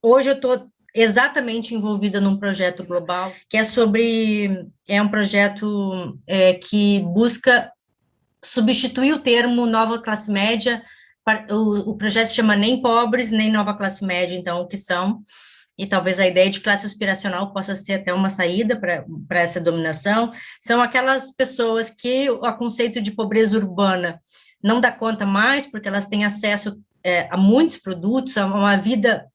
Hoje eu estou exatamente envolvida num projeto global que é um projeto que busca substituir o termo nova classe média. O projeto se chama Nem Pobres, Nem Nova Classe Média, então o que são? E talvez a ideia de classe aspiracional possa ser até uma saída para essa dominação. São aquelas pessoas que o conceito de pobreza urbana não dá conta mais, porque elas têm acesso a muitos produtos, a uma vida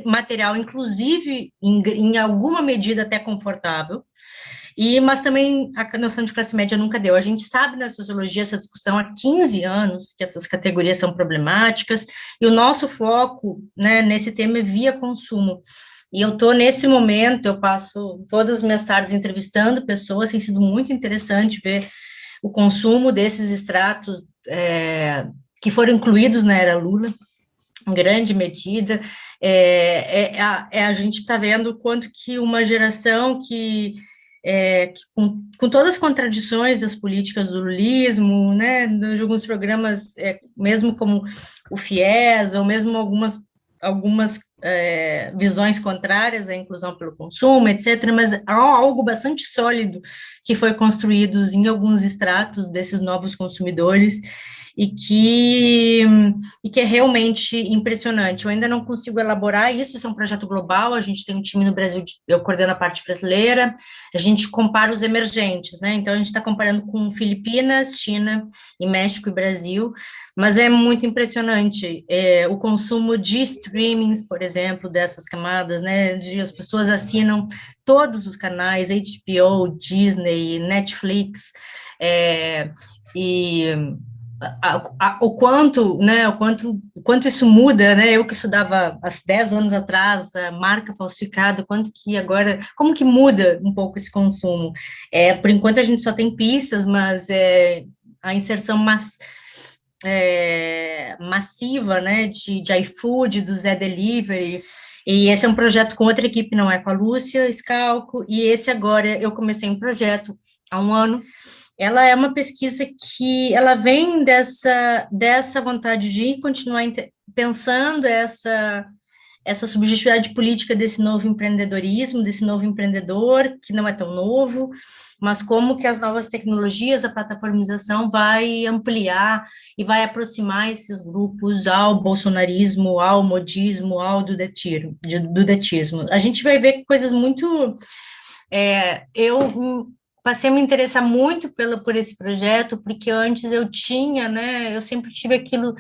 material, inclusive em alguma medida até confortável, mas também a noção de classe média nunca deu. A gente sabe na sociologia essa discussão há 15 anos, que essas categorias são problemáticas, e o nosso foco, né, nesse tema é via consumo. E eu estou, nesse momento, eu passo todas as minhas tardes entrevistando pessoas, tem sido muito interessante ver o consumo desses extratos que foram incluídos na era Lula, em grande medida. A gente está vendo quanto que uma geração que com todas as contradições das políticas do lulismo, né, de alguns programas, mesmo como o FIES, ou mesmo algumas visões contrárias à inclusão pelo consumo, etc., mas há algo bastante sólido que foi construído em alguns estratos desses novos consumidores, e que é realmente impressionante. Eu ainda não consigo elaborar isso, isso é um projeto global, a gente tem um time no Brasil, eu coordeno a parte brasileira, a gente compara os emergentes, né, então a gente está comparando com Filipinas, China, e México e Brasil, mas é muito impressionante o consumo de streamings, por exemplo, dessas camadas, né, as pessoas assinam todos os canais, HBO, Disney, Netflix, e o quanto, né, o quanto isso muda, né, eu que estudava há 10 anos atrás, a marca falsificada, quanto que agora, como que muda um pouco esse consumo? Por enquanto a gente só tem pistas, mas a inserção massiva, né, de iFood, do Zé Delivery, e esse é um projeto com outra equipe, não é com a Lúcia Scalco, e esse agora, eu comecei um projeto há um ano. Ela é uma pesquisa que ela vem dessa vontade de continuar pensando essa subjetividade política desse novo empreendedorismo, desse novo empreendedor, que não é tão novo, mas como que as novas tecnologias, a plataformização vai ampliar e vai aproximar esses grupos ao bolsonarismo, ao modismo, ao dudetismo. A gente vai ver coisas muito... eu passei a me interessar muito por esse projeto, porque antes eu tinha, né, eu sempre tive aquilo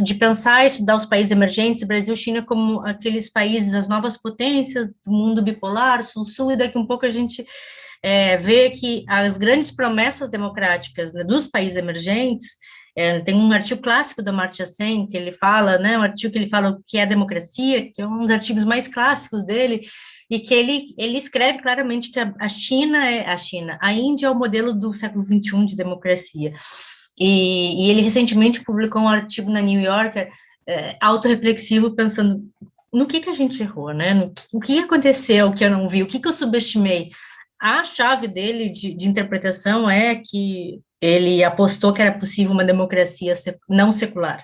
de pensar e estudar os países emergentes, Brasil, China, como aqueles países, as novas potências do mundo bipolar, sul-sul, e daqui a um pouco a gente vê que as grandes promessas democráticas, né, dos países emergentes, tem um artigo clássico do Amartya Sen, que ele fala, né, um artigo que ele fala o que é democracia, que é um dos artigos mais clássicos dele, e que ele escreve claramente que a Índia é o modelo do século XXI de democracia. E ele recentemente publicou um artigo na New Yorker, autorreflexivo, pensando no que a gente errou, né? O que aconteceu que eu não vi, o que eu subestimei. A chave dele de interpretação é que ele apostou que era possível uma democracia não secular.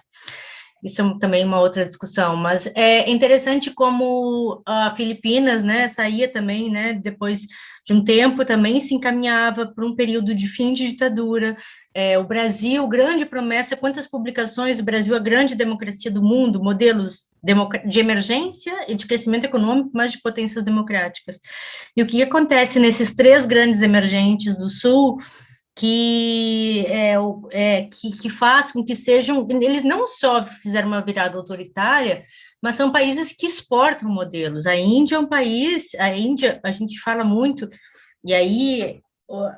Isso é também uma outra discussão, mas é interessante como a Filipinas, né, saía também, né, depois de um tempo também se encaminhava para um período de fim de ditadura. O Brasil, grande promessa, quantas publicações, o Brasil, a grande democracia do mundo, modelos de emergência e de crescimento econômico, mas de potências democráticas. E o que acontece nesses três grandes emergentes do Sul, que faz com que sejam, eles não só fizeram uma virada autoritária, mas são países que exportam modelos. A Índia é um país, a Índia, a gente fala muito, e aí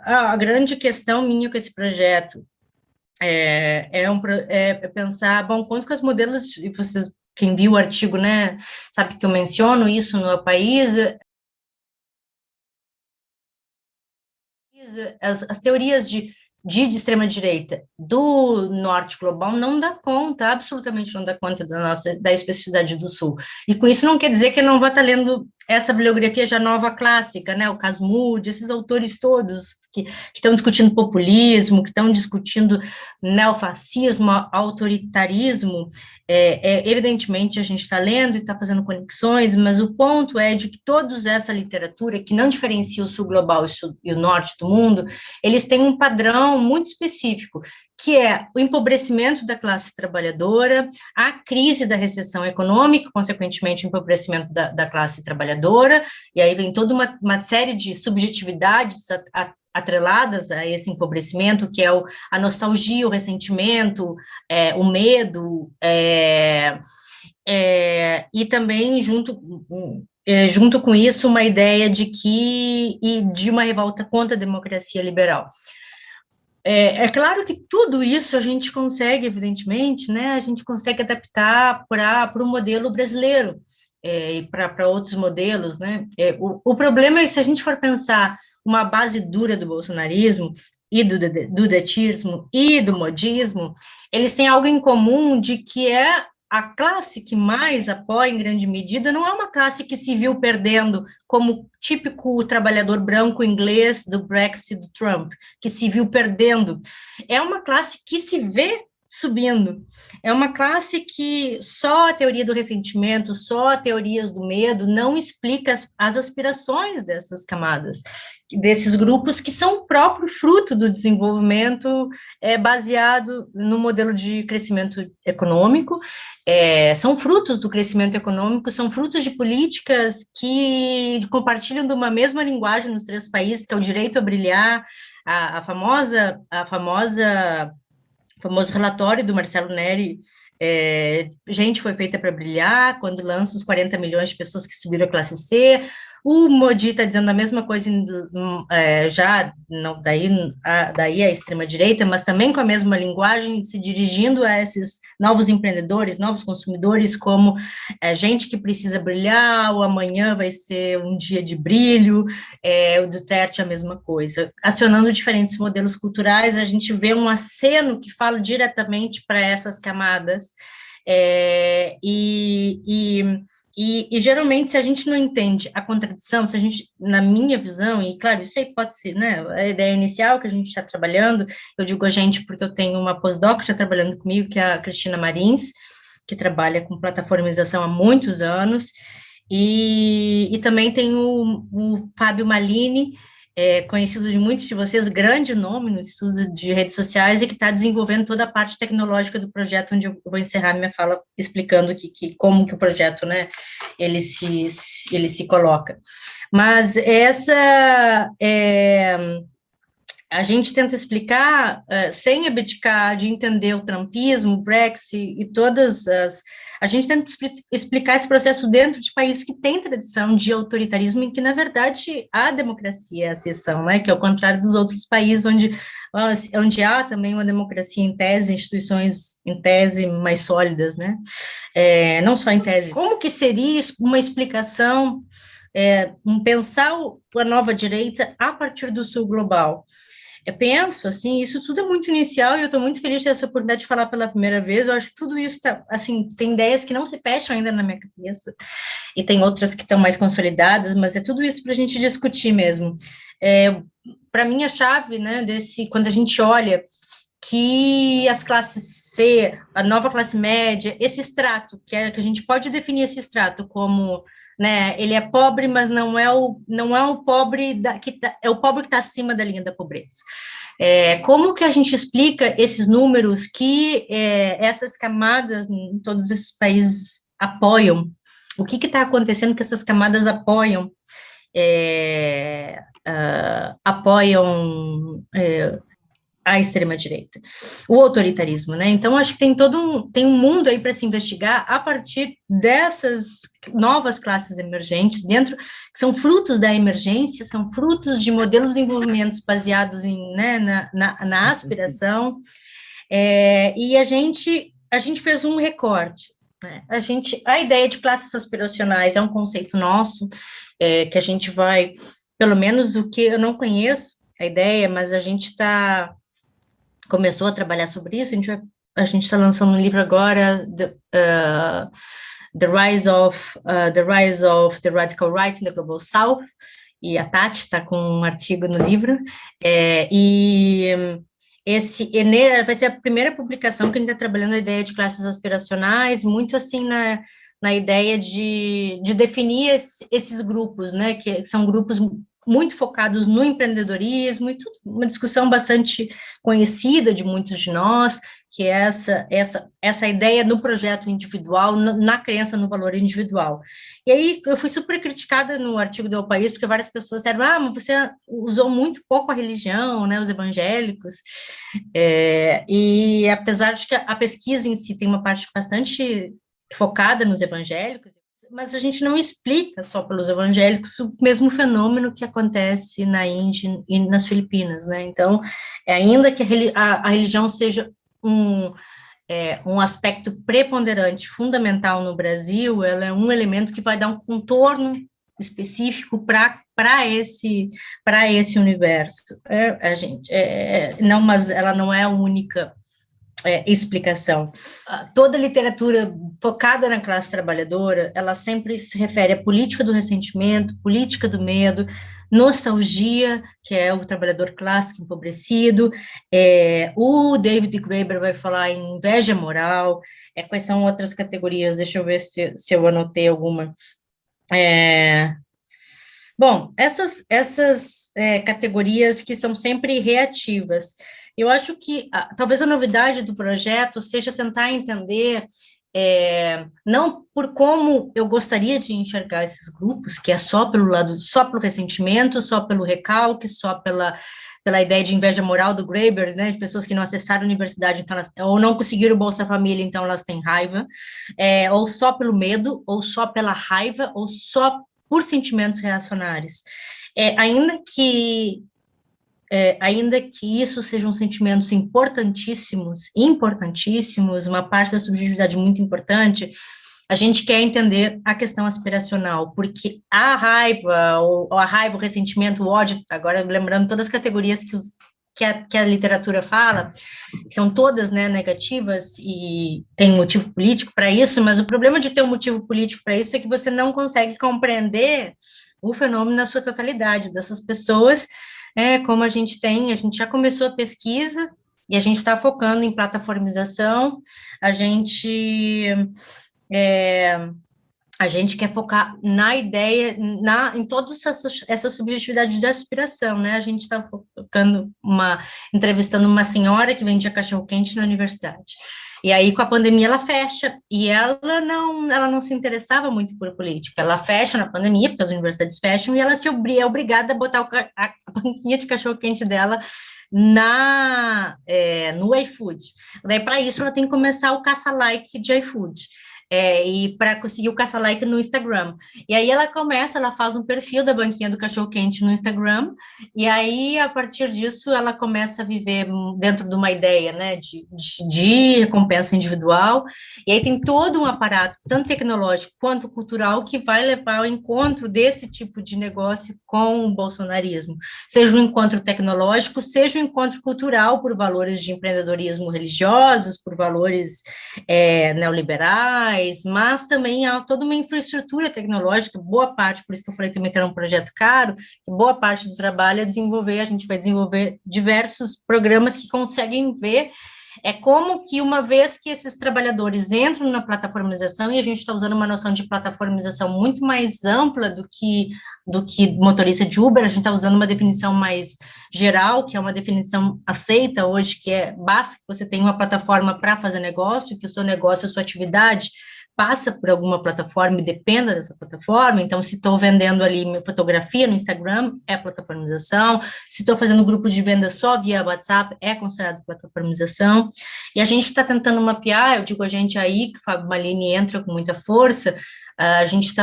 a grande questão minha com esse projeto é pensar, bom, quanto que os modelos, e vocês, quem viu o artigo, né, sabe que eu menciono isso no país, as teorias de de extrema-direita do norte global não dá conta, absolutamente não dá conta da especificidade do sul. E com isso não quer dizer que eu não vá estar lendo essa bibliografia já nova clássica, né, o Casmurro, esses autores todos que estão discutindo populismo, que estão discutindo neofascismo, autoritarismo, evidentemente a gente está lendo e está fazendo conexões, mas o ponto é de que toda essa literatura, que não diferencia o sul global e o norte do mundo, eles têm um padrão muito específico, que é o empobrecimento da classe trabalhadora, a crise da recessão econômica, consequentemente o empobrecimento da classe trabalhadora, e aí vem toda uma série de subjetividades atreladas a esse empobrecimento, que é a nostalgia, o ressentimento, o medo, e também junto com isso uma ideia de uma revolta contra a democracia liberal. É claro que tudo isso a gente consegue, evidentemente, né, a gente consegue adaptar para o modelo brasileiro, e para outros modelos, né, o problema é que se a gente for pensar uma base dura do bolsonarismo e do dudetismo e do modismo, eles têm algo em comum de que a classe que mais apoia, em grande medida, não é uma classe que se viu perdendo como típico trabalhador branco inglês do Brexit do Trump, que se viu perdendo. É uma classe que se vê subindo. É uma classe que só a teoria do ressentimento, só a teorias do medo não explica as aspirações dessas camadas, desses grupos que são o próprio fruto do desenvolvimento baseado no modelo de crescimento econômico, são frutos do crescimento econômico, são frutos de políticas que compartilham de uma mesma linguagem nos três países, que é o direito a brilhar, o famoso relatório do Marcelo Neri, Gente Foi Feita para Brilhar, quando lança os 40 milhões de pessoas que subiram a classe C. O Modi está dizendo a mesma coisa, já não, daí a extrema-direita, mas também com a mesma linguagem, se dirigindo a esses novos empreendedores, novos consumidores, como gente que precisa brilhar, o amanhã vai ser um dia de brilho, o Duterte a mesma coisa. Acionando diferentes modelos culturais, a gente vê um aceno que fala diretamente para essas camadas, e geralmente, se a gente não entende a contradição, se a gente, na minha visão, e claro, isso aí pode ser, né, a ideia inicial que a gente está trabalhando, eu digo a gente porque eu tenho uma pós-doc já trabalhando comigo, que é a Cristina Marins, que trabalha com plataformização há muitos anos, e também tem o Fábio Malini, conhecido de muitos de vocês, grande nome no estudo de redes sociais e que está desenvolvendo toda a parte tecnológica do projeto, onde eu vou encerrar minha fala explicando como que o projeto, né, ele se coloca. Mas a gente tenta explicar, sem abdicar de entender o trumpismo, o Brexit e todas as... A gente tenta explicar esse processo dentro de países que têm tradição de autoritarismo e que, na verdade, a democracia é a exceção, né? Que é o contrário dos outros países onde há também uma democracia em tese, instituições em tese mais sólidas, né? Não só em tese. Como que seria uma explicação, pensar a nova direita a partir do sul global? Eu penso, assim, isso tudo é muito inicial e eu estou muito feliz de ter essa oportunidade de falar pela primeira vez. Eu acho que tudo isso assim, tem ideias que não se fecham ainda na minha cabeça e tem outras que estão mais consolidadas, mas é tudo isso para a gente discutir mesmo. Para mim, a chave, né, quando a gente olha que as classes C, a nova classe média, esse extrato, que a gente pode definir esse extrato como, né, ele é pobre, mas não é o pobre é o pobre que está acima da linha da pobreza. Como que a gente explica esses números que essas camadas em todos esses países apoiam? O que está acontecendo que essas camadas apoiam a extrema-direita, o autoritarismo, né? Então, acho que tem um mundo aí para se investigar a partir dessas novas classes emergentes, que são frutos da emergência, são frutos de modelos de desenvolvimento baseados na aspiração, e a gente fez um recorte, né? A ideia de classes aspiracionais é um conceito nosso, que a gente vai, pelo menos o que eu não conheço, a ideia, mas a gente está começou a trabalhar sobre isso. A gente está lançando um livro agora, The Rise of the Radical Right in the Global South, e a Tati está com um artigo no livro, vai ser a primeira publicação que a gente está trabalhando a ideia de classes aspiracionais, muito assim na ideia de definir esses grupos, né, que são grupos muito focados no empreendedorismo, e uma discussão bastante conhecida de muitos de nós, que é essa ideia no projeto individual, na crença no valor individual. E aí eu fui super criticada no artigo do El País, porque várias pessoas disseram, mas você usou muito pouco a religião, né, os evangélicos, e apesar de que a pesquisa em si tem uma parte bastante focada nos evangélicos, mas a gente não explica só pelos evangélicos o mesmo fenômeno que acontece na Índia e nas Filipinas, né? Então, ainda que a religião seja um aspecto preponderante, fundamental no Brasil, ela é um elemento que vai dar um contorno específico para esse universo. Mas ela não é a única explicação. Toda literatura focada na classe trabalhadora, ela sempre se refere à política do ressentimento, política do medo, nostalgia, que é o trabalhador clássico empobrecido, o David Graeber vai falar em inveja moral, quais são outras categorias, deixa eu ver se eu anotei alguma. Bom, essas categorias que são sempre reativas. Eu acho que talvez a novidade do projeto seja tentar entender, não por como eu gostaria de enxergar esses grupos, que é só pelo ressentimento, só pelo recalque, só pela ideia de inveja moral do Graeber, né, de pessoas que não acessaram a universidade, então ou não conseguiram o Bolsa Família, então elas têm raiva, ou só pelo medo, ou só pela raiva, ou só por sentimentos reacionários. Ainda que isso sejam sentimentos importantíssimos, uma parte da subjetividade muito importante, a gente quer entender a questão aspiracional, porque a raiva, o ressentimento, o ódio, agora lembrando todas as categorias que a literatura fala, que são todas, né, negativas, e tem um motivo político para isso, mas o problema de ter um motivo político para isso é que você não consegue compreender o fenômeno na sua totalidade, dessas pessoas, como a gente já começou a pesquisa, e a gente está focando em plataformização, a gente quer focar na ideia, em todas essas subjetividades de aspiração, né? A gente está entrevistando uma senhora que vendia cachorro-quente na universidade. E aí, com a pandemia, ela fecha, e ela não se interessava muito por política. Ela fecha na pandemia, porque as universidades fecham, e ela é obrigada a botar a banquinha de cachorro-quente dela no iFood. Daí, para isso, ela tem que começar o caça-like de iFood. E para conseguir o caça-like no Instagram. E aí ela faz um perfil da banquinha do cachorro-quente no Instagram, e aí, a partir disso, ela começa a viver dentro de uma ideia, né, de recompensa individual, e aí tem todo um aparato, tanto tecnológico quanto cultural, que vai levar ao encontro desse tipo de negócio com o bolsonarismo, seja um encontro tecnológico, seja um encontro cultural por valores de empreendedorismo religiosos, por valores neoliberais, mas também há toda uma infraestrutura tecnológica, boa parte, por isso que eu falei também que era um projeto caro, que boa parte do trabalho a gente vai desenvolver diversos programas que conseguem ver como que, uma vez que esses trabalhadores entram na plataformização, e a gente está usando uma noção de plataformização muito mais ampla do que motorista de Uber, a gente está usando uma definição mais geral, que é uma definição aceita hoje, que basta que você tenha uma plataforma para fazer negócio, que o seu negócio, a sua atividade passa por alguma plataforma e dependa dessa plataforma. Então, se estou vendendo ali minha fotografia no Instagram, é plataformização. Se estou fazendo grupo de venda só via WhatsApp, é considerado plataformização. E a gente está tentando mapear, eu digo a gente aí, que o Fábio Malini entra com muita força, a gente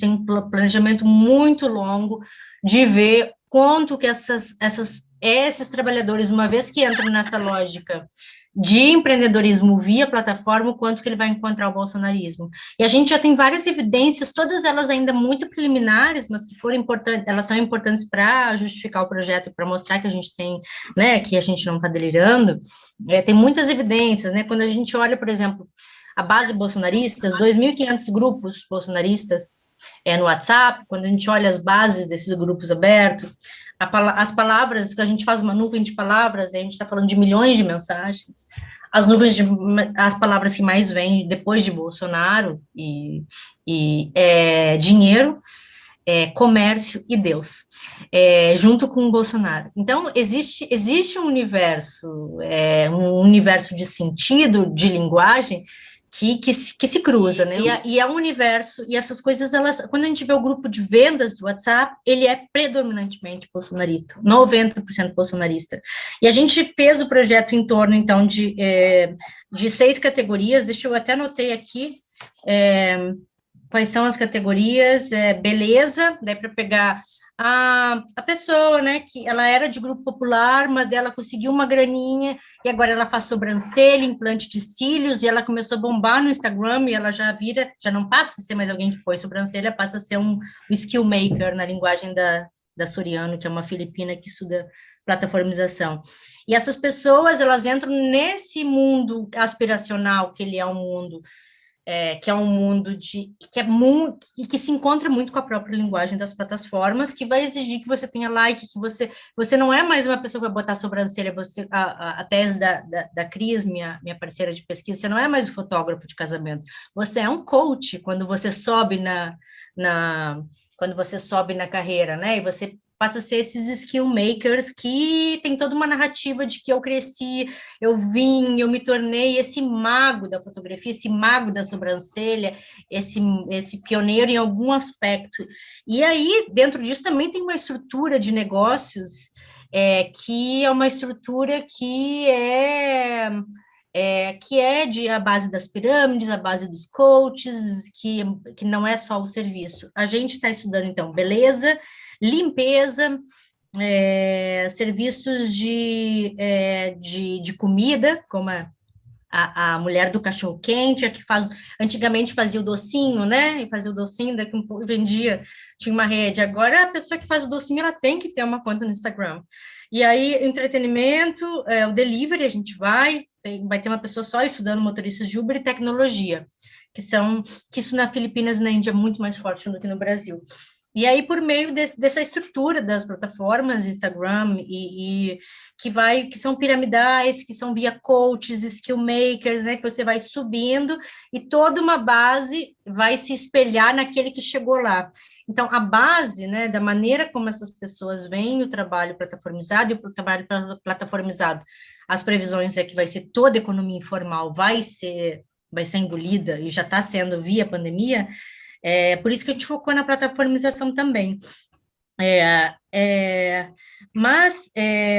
tem um planejamento muito longo de ver quanto que esses trabalhadores, uma vez que entram nessa lógica de empreendedorismo via plataforma, o quanto que ele vai encontrar o bolsonarismo. E a gente já tem várias evidências, todas elas ainda muito preliminares, mas que foram importantes, elas são importantes para justificar o projeto, para mostrar que a gente tem, né, que a gente não está delirando. Tem muitas evidências, né, quando a gente olha, por exemplo, a base bolsonarista, 2.500 grupos bolsonaristas no WhatsApp, quando a gente olha as bases desses grupos abertos, as palavras, que a gente faz uma nuvem de palavras, a gente está falando de milhões de mensagens, as palavras que mais vêm depois de Bolsonaro é dinheiro, comércio e Deus, junto com o Bolsonaro. Então, existe um universo de sentido, de linguagem, que se cruza, né? E é um universo, e essas coisas, quando a gente vê o grupo de vendas do WhatsApp, ele é predominantemente bolsonarista, 90% bolsonarista. E a gente fez o projeto em torno, então, de 6 categorias, deixa eu até anotei aqui, quais são as categorias, beleza, daí para pegar a pessoa, né, que ela era de grupo popular, mas ela conseguiu uma graninha, e agora ela faz sobrancelha, implante de cílios, e ela começou a bombar no Instagram, e ela já não passa a ser mais alguém que põe sobrancelha, passa a ser um skill maker, na linguagem da Soriano, que é uma filipina que estuda plataformização. E essas pessoas, elas entram nesse mundo aspiracional, que ele é um mundo que é um mundo que se encontra muito com a própria linguagem das plataformas, que vai exigir que você tenha like, que você não é mais uma pessoa que vai botar sobrancelha, a tese da Cris, minha parceira de pesquisa, você não é mais o fotógrafo de casamento, você é um coach quando você sobe quando você sobe na carreira, né, e você passa a ser esses skill makers que tem toda uma narrativa de que eu cresci, eu me tornei esse mago da fotografia, esse mago da sobrancelha, esse pioneiro em algum aspecto. E aí, dentro disso, também tem uma estrutura de negócios que é uma estrutura que é a base das pirâmides, a base dos coaches, que não é só o serviço. A gente está estudando, então, beleza, limpeza, serviços de comida, como a mulher do cachorro-quente, que antigamente fazia o docinho, né, e fazia o docinho, daqui um pouco vendia, tinha uma rede, agora a pessoa que faz o docinho, ela tem que ter uma conta no Instagram. E aí, entretenimento, o delivery, a gente vai ter uma pessoa só estudando motoristas de Uber e tecnologia, que isso na Filipinas e na Índia é muito mais forte do que no Brasil. E aí, por meio dessa estrutura das plataformas, Instagram, que são piramidais, que são via coaches, skill makers, né, que você vai subindo, e toda uma base vai se espelhar naquele que chegou lá. Então, a base, né, da maneira como essas pessoas veem o trabalho plataformizado, e o trabalho plataformizado, as previsões é que vai ser toda a economia informal, vai ser engolida, e já está sendo via pandemia. Por isso que a gente focou na plataformização também. Mas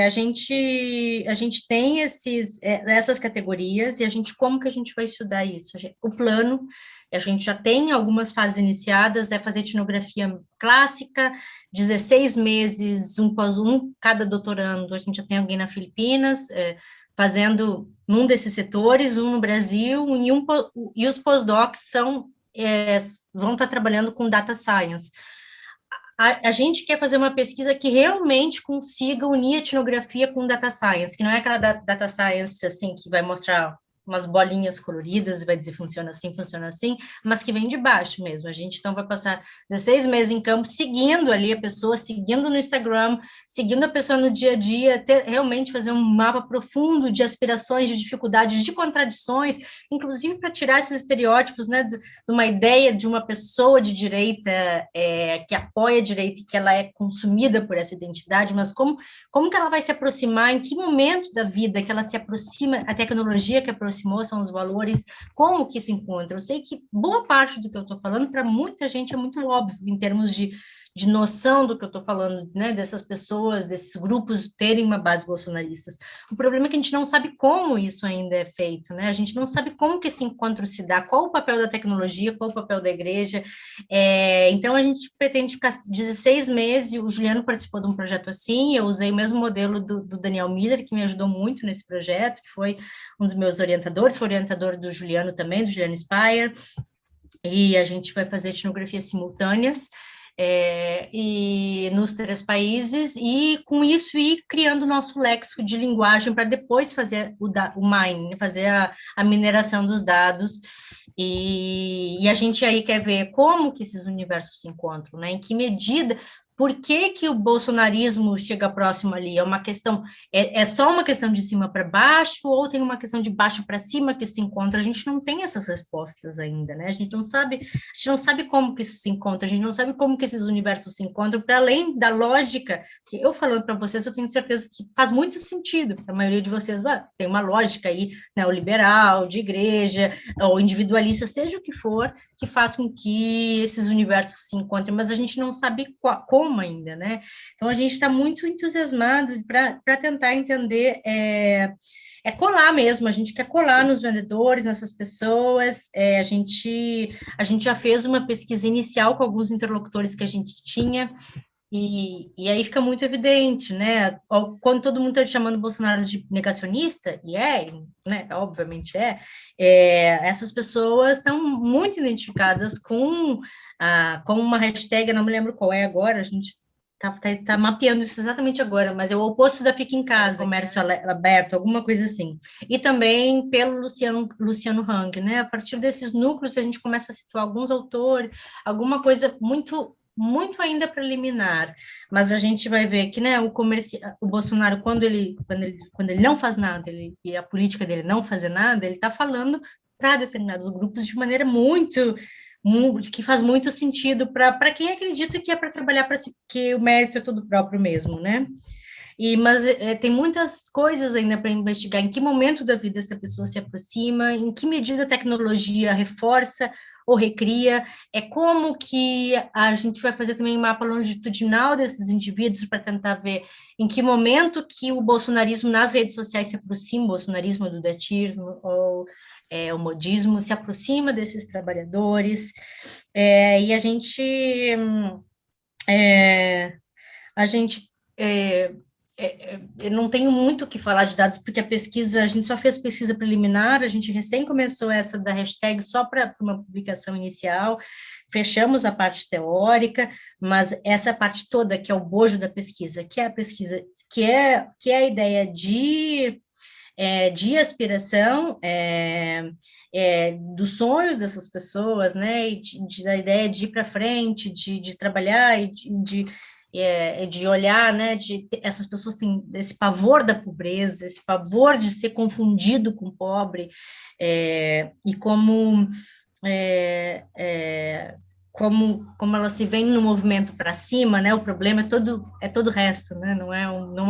a gente tem essas categorias, e como que a gente vai estudar isso? O plano, a gente já tem algumas fases iniciadas, fazer etnografia clássica, 16 meses, um pós cada doutorando, a gente já tem alguém na Filipinas, fazendo num desses setores, um no Brasil, e os pós-docs vão estar trabalhando com data science. A gente quer fazer uma pesquisa que realmente consiga unir etnografia com data science, que não é aquela data science assim, que vai mostrar umas bolinhas coloridas e vai dizer funciona assim, mas que vem de baixo mesmo. A gente, então, vai passar 16 meses em campo, seguindo ali a pessoa, seguindo no Instagram, seguindo a pessoa no dia a dia, realmente fazer um mapa profundo de aspirações, de dificuldades, de contradições, inclusive para tirar esses estereótipos, né, de uma ideia de uma pessoa de direita que apoia a direita e que ela é consumida por essa identidade, mas como que ela vai se aproximar, em que momento da vida que ela se aproxima, a tecnologia que aproximou são os valores, como que se encontra. Eu sei que boa parte do que eu estou falando, para muita gente, é muito óbvio, em termos de de noção do que eu estou falando, né, dessas pessoas, desses grupos terem uma base bolsonarista. O problema é que a gente não sabe como isso ainda é feito, né? A gente não sabe como que esse encontro se dá, qual o papel da tecnologia, qual o papel da igreja. Então, a gente pretende ficar 16 meses, o Juliano participou de um projeto assim, eu usei o mesmo modelo do Daniel Miller, que me ajudou muito nesse projeto, que foi um dos meus orientadores, foi orientador do Juliano também, do Juliano Speyer, e a gente vai fazer etnografias simultâneas, e nos 3 países, e com isso ir criando o nosso léxico de linguagem para depois fazer o mining, fazer a mineração dos dados, e a gente aí quer ver como que esses universos se encontram, né? Em que medida, por que que o bolsonarismo chega próximo ali? É uma questão, é só uma questão de cima para baixo, ou tem uma questão de baixo para cima que se encontra? A gente não tem essas respostas ainda, né? A gente não sabe como que isso se encontra, a gente não sabe como que esses universos se encontram, para além da lógica, que eu falando para vocês, eu tenho certeza que faz muito sentido, a maioria de vocês, tem uma lógica aí, neoliberal, de igreja, ou individualista, seja o que for, que faz com que esses universos se encontrem, mas a gente não sabe como ainda, né? Então, a gente está muito entusiasmado para tentar entender, colar mesmo, a gente quer colar nos vendedores, nessas pessoas, a gente já fez uma pesquisa inicial com alguns interlocutores que a gente tinha, e aí fica muito evidente, né? Quando todo mundo está chamando o Bolsonaro de negacionista, e né? Obviamente essas pessoas estão muito identificadas com uma hashtag, eu não me lembro qual é agora, a gente tá mapeando isso exatamente agora, mas é o oposto da Fica em Casa, comércio aberto, alguma coisa assim. E também pelo Luciano Hang, né? A partir desses núcleos, a gente começa a situar alguns autores, alguma coisa muito ainda preliminar, mas a gente vai ver que, né, o Bolsonaro, quando ele não faz nada, e a política dele não fazer nada, ele está falando para determinados grupos de maneira que faz muito sentido para quem acredita que é para trabalhar para si, que o mérito é todo próprio mesmo, né? Mas tem muitas coisas ainda para investigar. Em que momento da vida essa pessoa se aproxima? Em que medida a tecnologia reforça ou recria? Como que a gente vai fazer também um mapa longitudinal desses indivíduos para tentar ver em que momento que o bolsonarismo nas redes sociais se aproxima, o bolsonarismo do datismo ou o modismo se aproxima desses trabalhadores. E a gente eu não tenho muito o que falar de dados, porque a gente só fez pesquisa preliminar, a gente recém começou essa da hashtag só para uma publicação inicial, fechamos a parte teórica, mas essa parte toda, que é o bojo da pesquisa, que é a pesquisa, que é a ideia de aspiração, dos sonhos dessas pessoas, né, e da ideia de ir para frente, de trabalhar e de olhar, né, essas pessoas têm esse pavor da pobreza, esse pavor de ser confundido com pobre, e é, é, como ela se vem no movimento para cima, né? O problema é todo o resto, né? Não é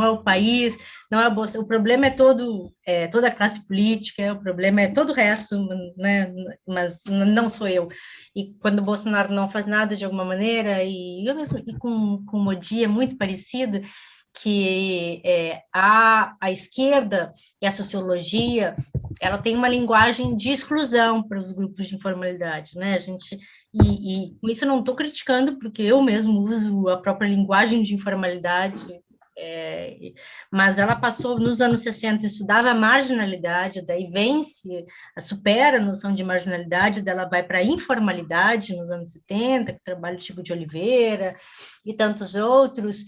o país, não é a bolsa, o problema toda a classe política, o problema é todo o resto, né? Mas não sou eu. E quando o Bolsonaro não faz nada de alguma maneira, e eu mesmo, e com o Modi é muito parecido, que a esquerda e a sociologia, ela tem uma linguagem de exclusão para os grupos de informalidade, né? E com isso eu não estou criticando, porque eu mesmo uso a própria linguagem de informalidade, mas ela passou nos anos 60, estudava a marginalidade, daí supera a noção de marginalidade, dela vai para a informalidade nos anos 70, que trabalha o Chico de Oliveira e tantos outros,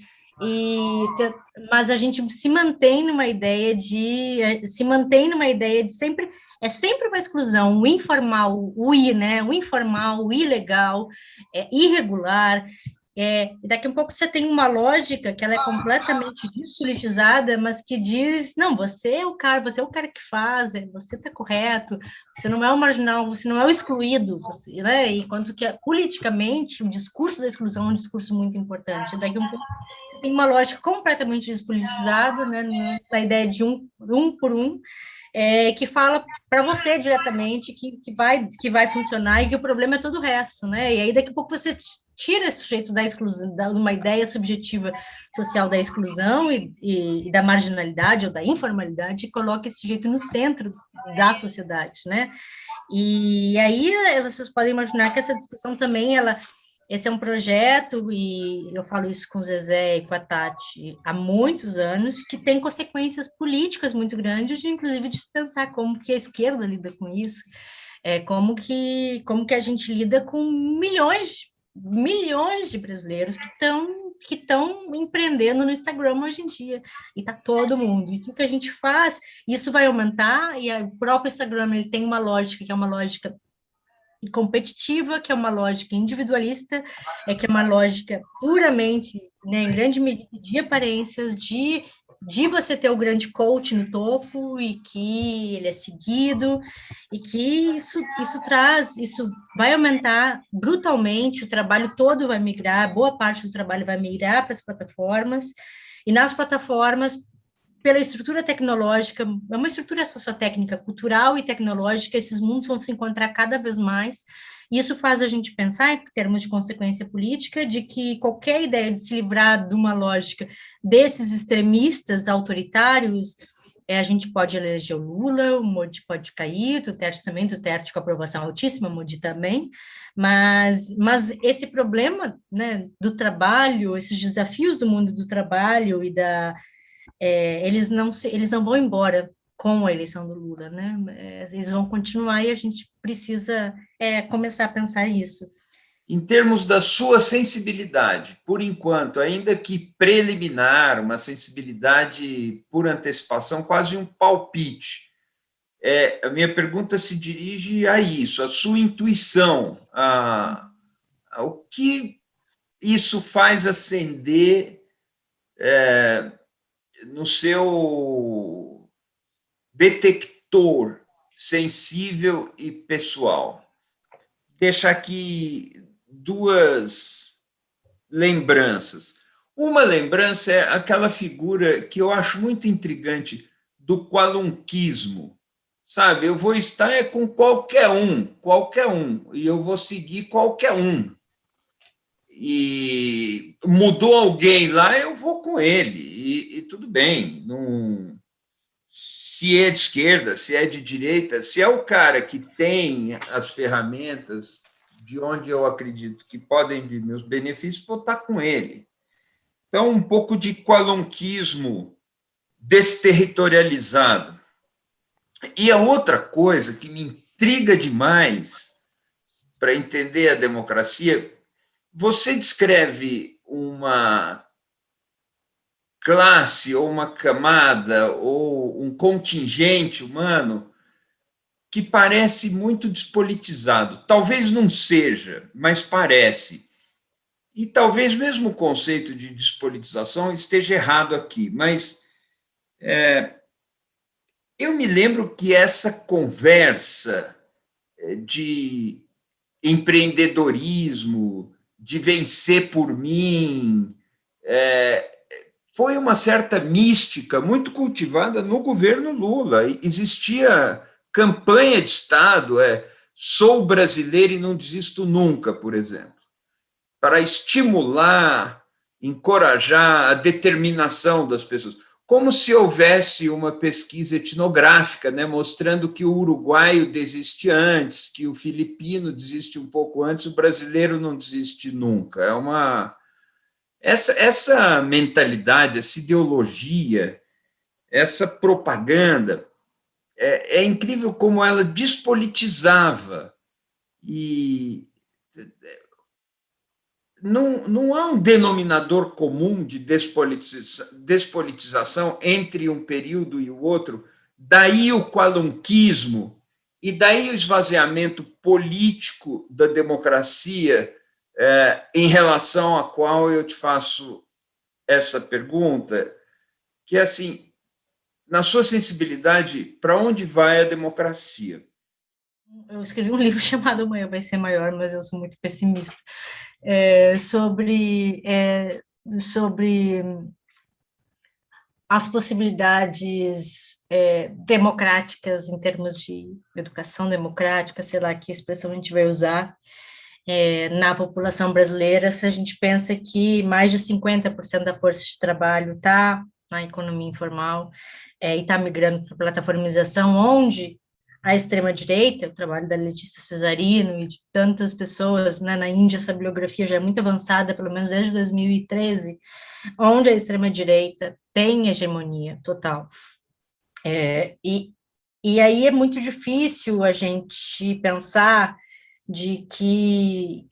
mas a gente se mantém numa ideia de sempre uma exclusão, o informal, né? O informal, o ilegal, irregular. Daqui a pouco você tem uma lógica que ela é completamente despolitizada, mas que diz, não, você é o cara que faz, você está correto, você não é o marginal, você não é o excluído, né? Enquanto que politicamente o discurso da exclusão é um discurso muito importante. Daqui a pouco você tem uma lógica completamente despolitizada, né? Na ideia de um por um, que fala para você diretamente que vai funcionar e que o problema é todo o resto, né? E aí daqui a pouco você tira esse sujeito da exclusão, de uma ideia subjetiva social da exclusão e da marginalidade ou da informalidade e coloca esse sujeito no centro da sociedade, né? E aí vocês podem imaginar que essa discussão também, esse é um projeto, e eu falo isso com o Zezé e com a Tati há muitos anos, que tem consequências políticas muito grandes, de, inclusive de pensar como que a esquerda lida com isso, como que a gente lida com milhões de brasileiros que estão empreendendo no Instagram hoje em dia, e está todo mundo. E o que a gente faz? Isso vai aumentar, e o próprio Instagram ele tem uma lógica, que é uma lógica competitiva, que é uma lógica individualista, que é uma lógica puramente, né, em grande medida, de aparências, de você ter o grande coach no topo e que ele é seguido, e que isso vai aumentar brutalmente, o trabalho todo vai migrar, boa parte do trabalho vai migrar para as plataformas, e nas plataformas, pela estrutura tecnológica, é uma estrutura sociotécnica, cultural e tecnológica, esses mundos vão se encontrar cada vez mais, e isso faz a gente pensar, em termos de consequência política, de que qualquer ideia de se livrar de uma lógica desses extremistas autoritários, a gente pode eleger o Lula, o Modi pode cair, o Tércio também, o Tércio com aprovação altíssima, o Modi também, mas esse problema, né, do trabalho, esses desafios do mundo do trabalho e eles não vão embora com a eleição do Lula, né? Eles vão continuar e a gente precisa começar a pensar isso. Em termos da sua sensibilidade, por enquanto, ainda que preliminar, uma sensibilidade por antecipação, quase um palpite. A minha pergunta se dirige a isso, a sua intuição, o que isso faz acender no seu detector sensível e pessoal. Deixar aqui duas lembranças. Uma lembrança é aquela figura que eu acho muito intrigante do qualunquismo. Sabe, eu vou estar com qualquer um, e eu vou seguir qualquer um. E mudou alguém lá, eu vou com ele, e tudo bem. Não, se é de esquerda, se é de direita, se é o cara que tem as ferramentas de onde eu acredito que podem vir meus benefícios, vou estar com ele. Então, um pouco de qualunquismo desterritorializado. E a outra coisa que me intriga demais para entender a democracia, você descreve uma classe ou uma camada ou um contingente humano que parece muito despolitizado. Talvez não seja, mas parece. E talvez mesmo o conceito de despolitização esteja errado aqui, mas eu me lembro que essa conversa de empreendedorismo, de vencer por mim, foi uma certa mística muito cultivada no governo Lula. Existia campanha de Estado, sou brasileiro e não desisto nunca, por exemplo, para estimular, encorajar a determinação das pessoas. Como se houvesse uma pesquisa etnográfica, né, mostrando que o uruguaio desiste antes, que o filipino desiste um pouco antes, o brasileiro não desiste nunca. Essa mentalidade, essa ideologia, essa propaganda, é incrível como ela despolitizava. E não há um denominador comum de despolitização entre um período e o outro, daí o qualunquismo, e daí o esvaziamento político da democracia, em relação à qual eu te faço essa pergunta, que é assim, na sua sensibilidade, para onde vai a democracia? Eu escrevi um livro chamado Amanhã Vai Ser Maior, mas eu sou muito pessimista, sobre as possibilidades democráticas, em termos de educação democrática, sei lá que expressão a gente vai usar, na população brasileira, se a gente pensa que mais de 50% da força de trabalho está na economia informal, e está migrando para a plataformização, onde a extrema-direita, o trabalho da Letícia Cesarino e de tantas pessoas, né, na Índia essa bibliografia já é muito avançada, pelo menos desde 2013, onde a extrema-direita tem hegemonia total. E aí é muito difícil a gente pensar de que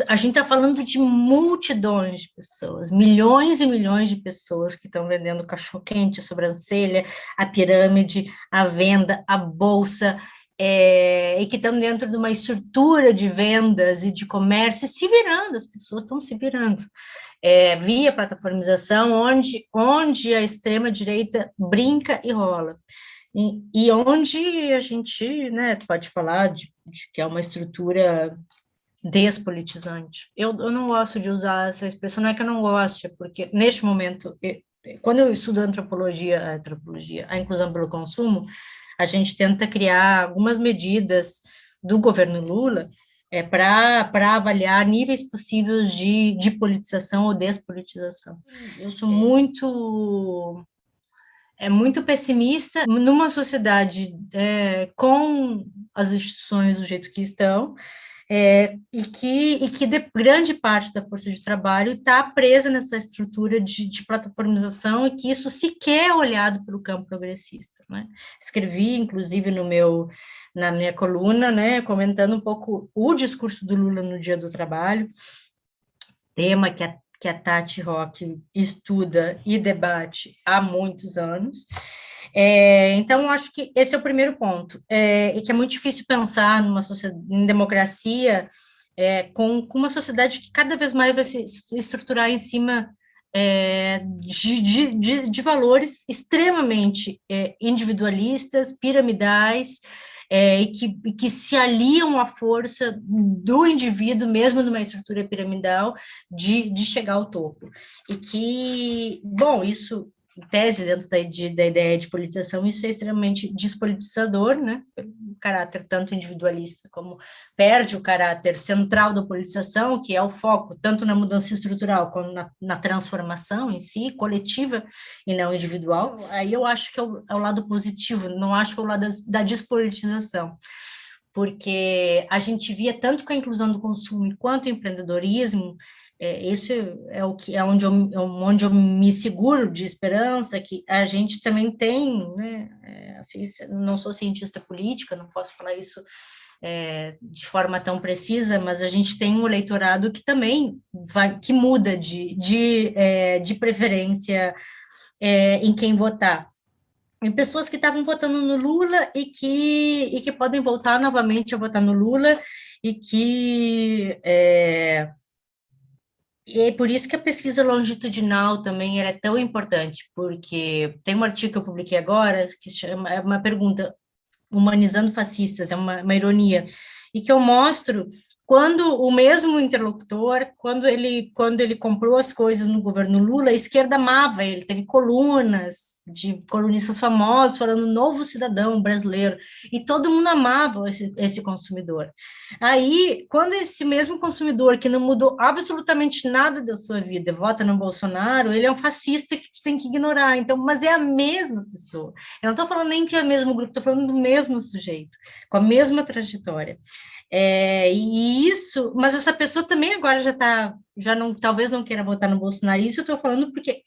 a gente está falando de multidões de pessoas, milhões e milhões de pessoas que estão vendendo cachorro-quente, a sobrancelha, a pirâmide, a venda, a bolsa, e que estão dentro de uma estrutura de vendas e de comércio, e se virando, as pessoas estão se virando, via plataformização, onde a extrema-direita brinca e rola. E onde a gente, né, pode falar de que é uma estrutura despolitizante. Eu não gosto de usar essa expressão, não é que eu não goste, porque neste momento, quando eu estudo antropologia, a inclusão pelo consumo, a gente tenta criar algumas medidas do governo Lula para avaliar níveis possíveis de politização ou despolitização. Eu sou muito pessimista numa sociedade com as instituições do jeito que estão, e que grande parte da força de trabalho está presa nessa estrutura de plataformização, e que isso sequer é olhado pelo campo progressista, né? Escrevi, inclusive, na minha coluna, né, comentando um pouco o discurso do Lula no Dia do Trabalho, tema que a Tati Roque estuda e debate há muitos anos. Então, acho que esse é o primeiro ponto, e que é muito difícil pensar em democracia com uma sociedade que cada vez mais vai se estruturar em cima de valores extremamente individualistas, piramidais, e que se aliam à força do indivíduo, mesmo numa estrutura piramidal, de chegar ao topo. E que, bom, isso, em tese, dentro da ideia de politização, isso é extremamente despolitizador, né? O caráter tanto individualista, como perde o caráter central da politização, que é o foco tanto na mudança estrutural como na transformação em si, coletiva e não individual. Aí eu acho que é o lado positivo, não acho que é o lado da despolitização, porque a gente via tanto com a inclusão do consumo quanto o empreendedorismo. Isso é onde eu me seguro de esperança, que a gente também tem, né, assim, não sou cientista política, não posso falar isso de forma tão precisa, mas a gente tem um eleitorado que também que muda de preferência em quem votar. Em pessoas que estavam votando no Lula e que podem voltar novamente a votar no Lula, e é por isso que a pesquisa longitudinal também é tão importante, porque tem um artigo que eu publiquei agora, que chama, é uma pergunta, humanizando fascistas, é uma ironia, e que eu mostro quando o mesmo interlocutor, quando ele comprou as coisas no governo Lula, a esquerda amava ele, teve colunas de colunistas famosos falando novo cidadão brasileiro, e todo mundo amava esse consumidor. Aí, quando esse mesmo consumidor, que não mudou absolutamente nada da sua vida, vota no Bolsonaro, ele é um fascista que tu tem que ignorar, então, mas é a mesma pessoa. Eu não estou falando nem que é o mesmo grupo, estou falando do mesmo sujeito, com a mesma trajetória. E isso, mas essa pessoa também agora talvez não queira votar no Bolsonaro. Isso eu estou falando porque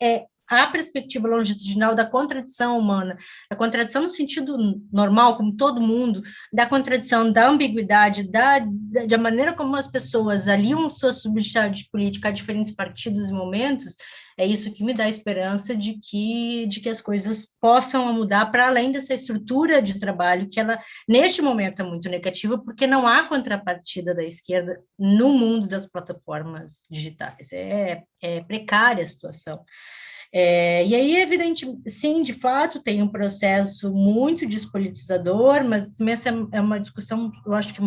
a perspectiva longitudinal da contradição humana, a contradição no sentido normal, como todo mundo, da contradição, da ambiguidade, da maneira como as pessoas aliam sua subjetividade política a diferentes partidos e momentos, é isso que me dá esperança de que as coisas possam mudar para além dessa estrutura de trabalho que ela, neste momento, é muito negativa, porque não há contrapartida da esquerda no mundo das plataformas digitais. É precária a situação. E aí, é evidente, sim, de fato, tem um processo muito despolitizador, mas essa é uma discussão, eu acho que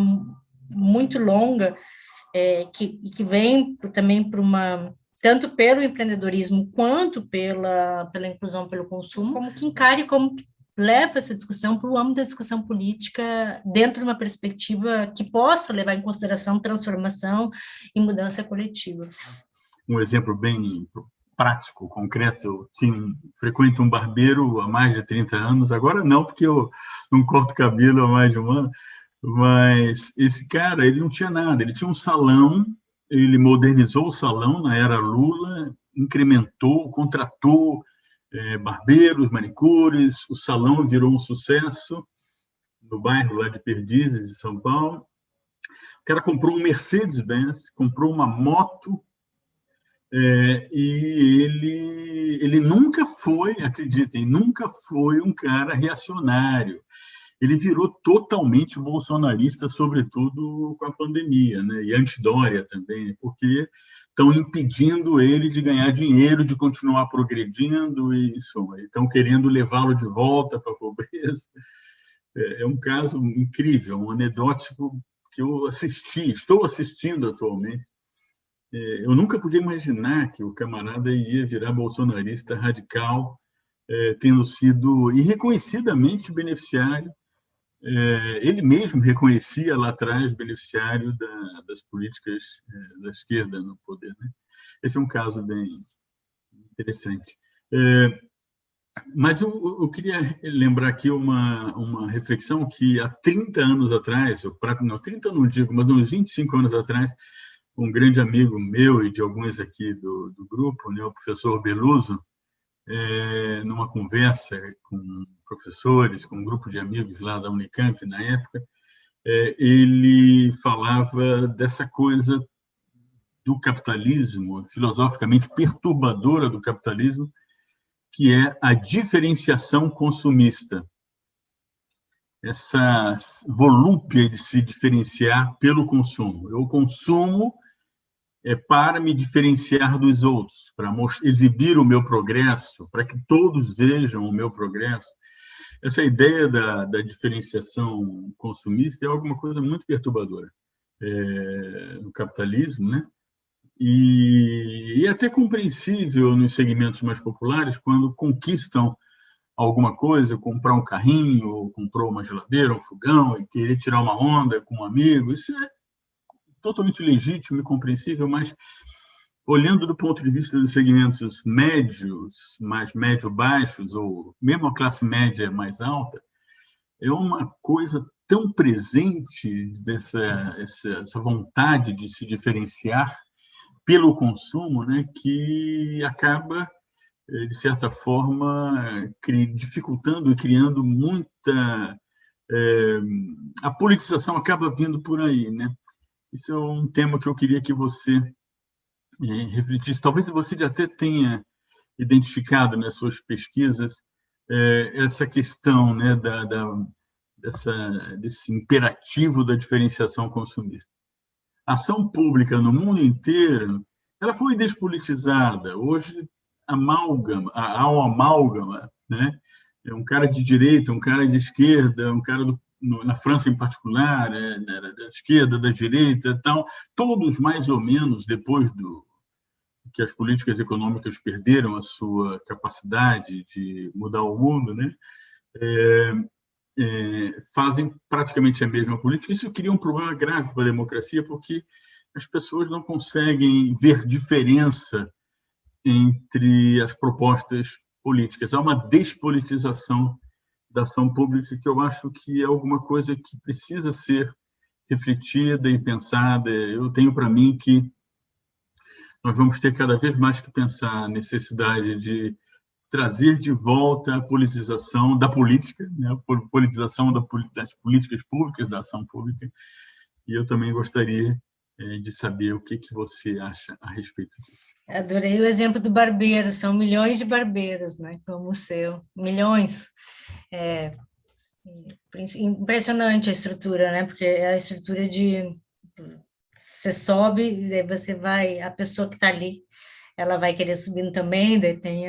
muito longa, que vem também tanto pelo empreendedorismo quanto pela inclusão pelo consumo, como que encare como leva essa discussão para o âmbito da discussão política dentro de uma perspectiva que possa levar em consideração transformação e mudança coletiva. Um exemplo bem prático, concreto, eu frequento um barbeiro há mais de 30 anos, agora não, porque eu não corto cabelo há mais de um ano, mas esse cara, ele não tinha nada, ele tinha um salão, ele modernizou o salão na era Lula, incrementou, contratou barbeiros, manicures, o salão virou um sucesso no bairro lá de Perdizes, de São Paulo. O cara comprou um Mercedes-Benz, comprou uma moto, e ele nunca foi, acreditem, nunca foi um cara reacionário. Ele virou totalmente bolsonarista, sobretudo com a pandemia, né? E anti-Dória também, porque estão impedindo ele de ganhar dinheiro, de continuar progredindo, e estão querendo levá-lo de volta para a pobreza. É um caso incrível, um anedótico que eu estou assistindo atualmente. Eu nunca podia imaginar que o camarada ia virar bolsonarista radical, tendo sido irreconhecidamente beneficiário. Ele mesmo reconhecia lá atrás beneficiário das políticas da esquerda no poder, né? Esse é um caso bem interessante. Mas eu queria lembrar aqui uma reflexão que há 30 anos atrás, não 30 não digo, mas uns 25 anos atrás, um grande amigo meu e de alguns aqui do grupo, né, o professor Beluso, numa conversa com professores, com um grupo de amigos lá da Unicamp na época, ele falava dessa coisa do capitalismo, filosoficamente perturbadora do capitalismo, que é a diferenciação consumista. Essa volúpia de se diferenciar pelo consumo. Eu consumo para me diferenciar dos outros, para exibir o meu progresso, para que todos vejam o meu progresso. Essa ideia da diferenciação consumista é alguma coisa muito perturbadora no capitalismo, né? E é até compreensível nos segmentos mais populares, quando conquistam alguma coisa, comprar um carrinho, comprou uma geladeira, um fogão, e querer tirar uma onda com um amigo. Isso é totalmente legítimo e compreensível, mas olhando do ponto de vista dos segmentos médios, mais médio-baixos, ou mesmo a classe média mais alta, é uma coisa tão presente essa vontade de se diferenciar pelo consumo, né, que acaba, de certa forma, dificultando e criando muita... a politização acaba vindo por aí, né? Isso é um tema que eu queria que você refletisse. Talvez você já até tenha identificado nas suas pesquisas essa questão, né, desse imperativo da diferenciação consumista. A ação pública no mundo inteiro, ela foi despolitizada. Hoje, há um amálgama, né? É um cara de direita, um cara de esquerda, um cara na França em particular, da esquerda, da direita, tal, todos mais ou menos depois que as políticas econômicas perderam a sua capacidade de mudar o mundo, né? Fazem praticamente a mesma política. Isso cria um problema grave para a democracia, porque as pessoas não conseguem ver diferença entre as propostas políticas. Há uma despolitização da ação pública que eu acho que é alguma coisa que precisa ser refletida e pensada. Eu tenho para mim que nós vamos ter cada vez mais que pensar a necessidade de trazer de volta a politização da política, né? A politização das políticas públicas, da ação pública. E eu também gostaria de saber o que você acha a respeito disso. Adorei o exemplo do barbeiro, são milhões de barbeiros, né, como o seu, milhões. Impressionante a estrutura, né, porque é a estrutura de... Você sobe, daí você vai, a pessoa que está ali, ela vai querer subindo também, daí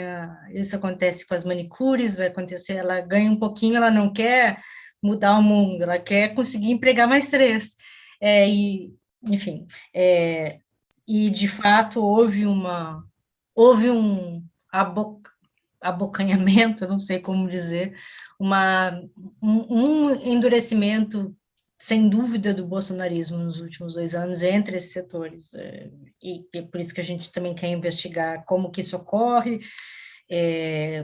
isso acontece com as manicures, vai acontecer, ela ganha um pouquinho, ela não quer mudar o mundo, ela quer conseguir empregar mais 3. Enfim, e de fato houve um abocanhamento, não sei como dizer, um endurecimento, sem dúvida, do bolsonarismo nos últimos 2 anos entre esses setores, e é por isso que a gente também quer investigar como que isso ocorre,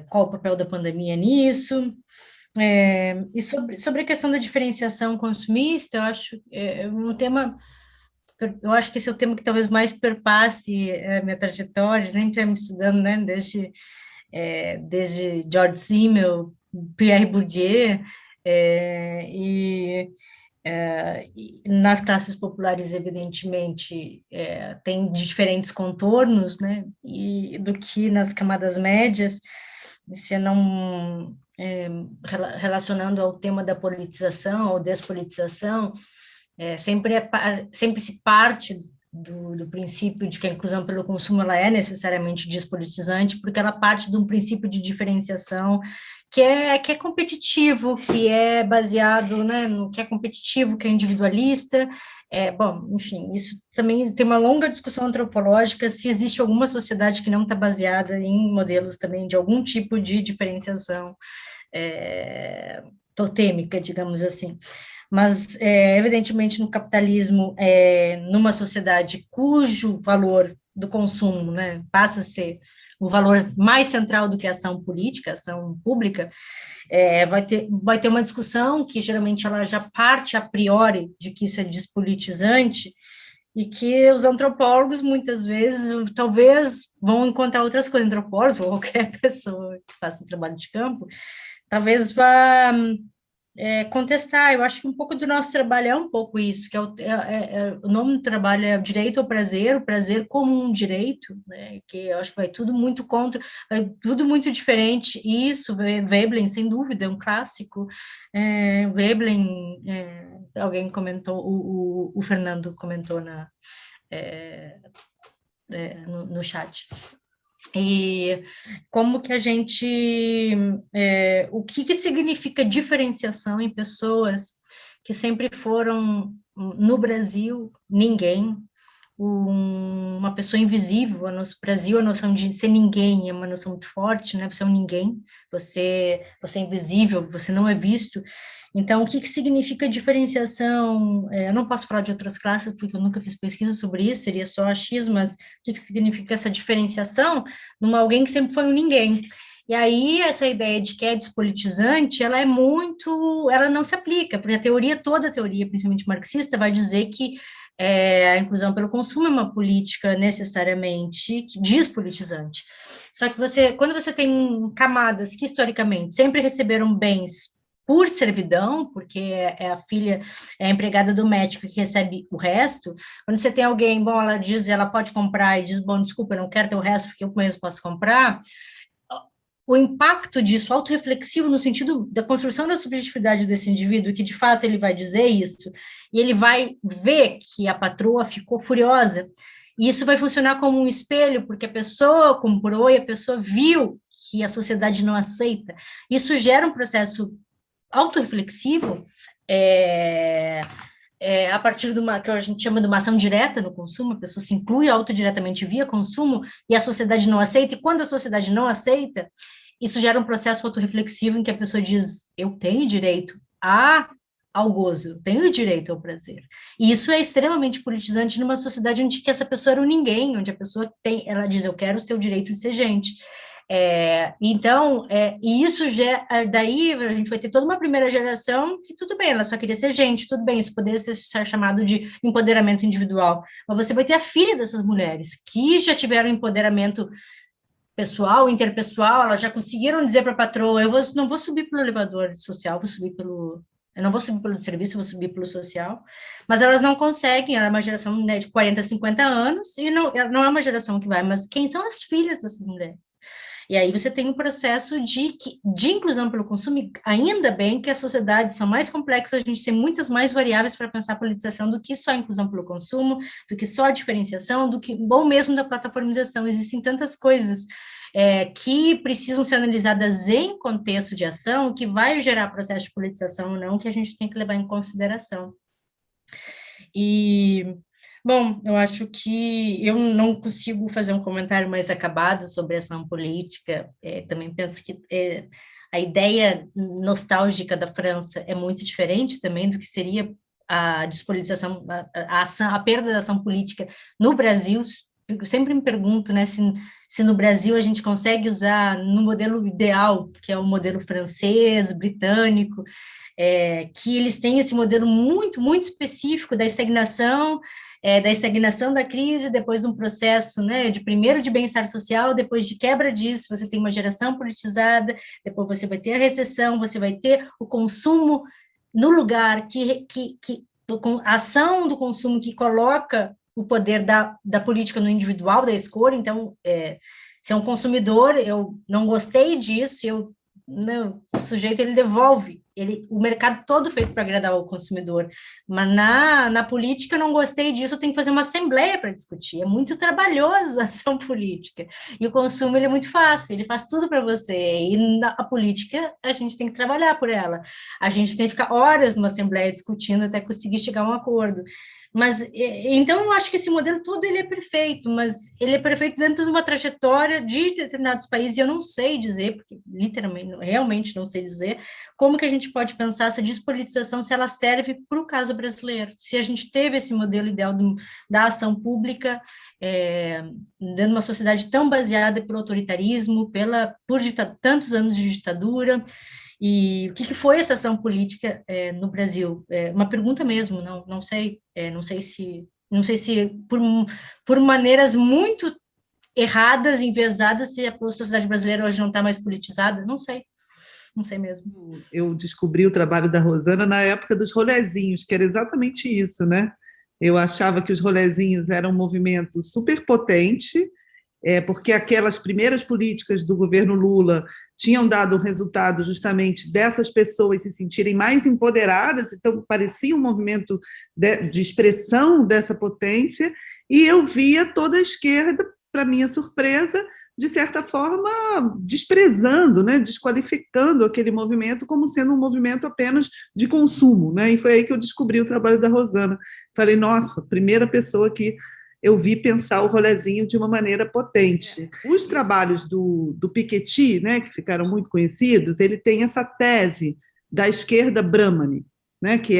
qual o papel da pandemia nisso, e sobre a questão da diferenciação consumista, eu acho um tema, eu acho que esse é o tema que talvez mais perpasse a minha trajetória, sempre me estudando, né, desde George Simmel, Pierre Bourdieu, e nas classes populares, evidentemente, tem diferentes contornos, né, do que nas camadas médias, se não relacionando ao tema da politização ou despolitização, sempre se parte do princípio de que a inclusão pelo consumo ela é necessariamente despolitizante, porque ela parte de um princípio de diferenciação que é competitivo, que é baseado, né, no que é competitivo, que é individualista. Bom, enfim, isso também tem uma longa discussão antropológica, se existe alguma sociedade que não está baseada em modelos também de algum tipo de diferenciação totêmica, digamos assim. Mas, evidentemente, no capitalismo, numa sociedade cujo valor do consumo, né, passa a ser o valor mais central do que a ação política, a ação pública, vai ter uma discussão que geralmente ela já parte a priori de que isso é despolitizante, e que os antropólogos, muitas vezes, talvez vão encontrar outras coisas, antropólogos ou qualquer pessoa que faça trabalho de campo, talvez vá contestar. Eu acho que um pouco do nosso trabalho é um pouco isso, que o nome do trabalho é o direito ao prazer, o prazer como um direito, né, que eu acho que vai tudo muito contra, vai tudo muito diferente, e isso, Veblen, sem dúvida, é um clássico. Veblen, alguém comentou, o Fernando comentou no chat. E como que a gente, o que significa diferenciação em pessoas que sempre foram, no Brasil, ninguém, uma pessoa invisível. No Brasil, a noção de ser ninguém é uma noção muito forte, né? Você é um ninguém, você é invisível, você não é visto. Então, o que significa diferenciação? Eu não posso falar de outras classes, porque eu nunca fiz pesquisa sobre isso, seria só achismo, mas o que significa essa diferenciação numa alguém que sempre foi um ninguém? E aí, essa ideia de que é despolitizante, ela não se aplica, porque toda a teoria, principalmente marxista, vai dizer que a inclusão pelo consumo é uma política necessariamente despolitizante. Só que quando você tem camadas que historicamente sempre receberam bens por servidão, porque é a filha, é a empregada doméstica que recebe o resto, quando você tem alguém, bom, ela pode comprar e diz, bom, desculpa, eu não quero ter o resto porque eu mesmo posso comprar, o impacto disso, autorreflexivo, no sentido da construção da subjetividade desse indivíduo, que de fato ele vai dizer isso, e ele vai ver que a patroa ficou furiosa, e isso vai funcionar como um espelho, porque a pessoa comprou e a pessoa viu que a sociedade não aceita. Isso gera um processo autorreflexivo, a partir de que a gente chama de uma ação direta no consumo, a pessoa se inclui autodiretamente via consumo, e a sociedade não aceita, e quando a sociedade não aceita, isso gera um processo autorreflexivo em que a pessoa diz, eu tenho direito ao gozo, eu tenho direito ao prazer. E isso é extremamente politizante numa sociedade onde que essa pessoa era um ninguém, onde a pessoa ela diz, eu quero o seu direito de ser gente. Então, e isso daí a gente vai ter toda uma primeira geração que tudo bem, ela só queria ser gente, tudo bem, isso poderia ser chamado de empoderamento individual, mas você vai ter a filha dessas mulheres que já tiveram empoderamento pessoal, interpessoal, elas já conseguiram dizer para a patroa, não vou subir pelo elevador social, eu não vou subir pelo serviço, eu vou subir pelo social, mas elas não conseguem, ela é uma geração, né, de 40, 50 anos, e não é uma geração que vai, mas quem são as filhas dessas mulheres? E aí você tem um processo de inclusão pelo consumo, ainda bem que as sociedades são mais complexas, a gente tem muitas mais variáveis para pensar a politização do que só a inclusão pelo consumo, do que só a diferenciação, ou mesmo da plataformização. Existem tantas coisas que precisam ser analisadas em contexto de ação, que vai gerar processo de politização ou não, que a gente tem que levar em consideração. E Bom, eu acho que eu não consigo fazer um comentário mais acabado sobre a ação política. Também penso que a ideia nostálgica da França é muito diferente também do que seria a despolitização, a perda da ação política no Brasil. Eu sempre me pergunto, né, se no Brasil a gente consegue usar no modelo ideal, que é o modelo francês, britânico, que eles têm esse modelo muito, muito específico da estagnação da crise, depois de um processo, né, primeiro de bem-estar social, depois de quebra disso, você tem uma geração politizada, depois você vai ter a recessão, você vai ter o consumo no lugar a ação do consumo que coloca o poder da política no individual, da escolha. Então, se é um consumidor, eu não gostei disso, não, o sujeito ele devolve, o mercado todo feito para agradar o consumidor, mas na política eu não gostei disso, eu tenho que fazer uma assembleia para discutir, é muito trabalhoso a ação política, e o consumo ele é muito fácil, ele faz tudo para você, e a política a gente tem que trabalhar por ela, a gente tem que ficar horas numa assembleia discutindo até conseguir chegar a um acordo. Mas, então, eu acho que esse modelo todo ele é perfeito, mas ele é perfeito dentro de uma trajetória de determinados países, e eu não sei dizer, porque literalmente, realmente não sei dizer, como que a gente pode pensar essa despolitização, se ela serve para o caso brasileiro, se a gente teve esse modelo ideal da ação pública, dentro de uma sociedade tão baseada pelo autoritarismo, por tantos anos de ditadura. E o que foi essa ação política no Brasil? Uma pergunta mesmo, não sei, não sei se por maneiras muito erradas, enviesadas, se a sociedade brasileira hoje não está mais politizada, não sei mesmo. Eu descobri o trabalho da Rosana na época dos rolezinhos, que era exatamente isso, né? Eu achava que os rolezinhos eram um movimento super potente, porque aquelas primeiras políticas do governo Lula tinham dado o resultado justamente dessas pessoas se sentirem mais empoderadas, então parecia um movimento de expressão dessa potência, e eu via toda a esquerda, para minha surpresa, de certa forma desprezando, né, desqualificando aquele movimento como sendo um movimento apenas de consumo, né? E foi aí que eu descobri o trabalho da Rosana. Falei, nossa, primeira pessoa que eu vi pensar o rolezinho de uma maneira potente. Os trabalhos do Piketty, né, que ficaram muito conhecidos, ele tem essa tese da esquerda Brahmani, né, que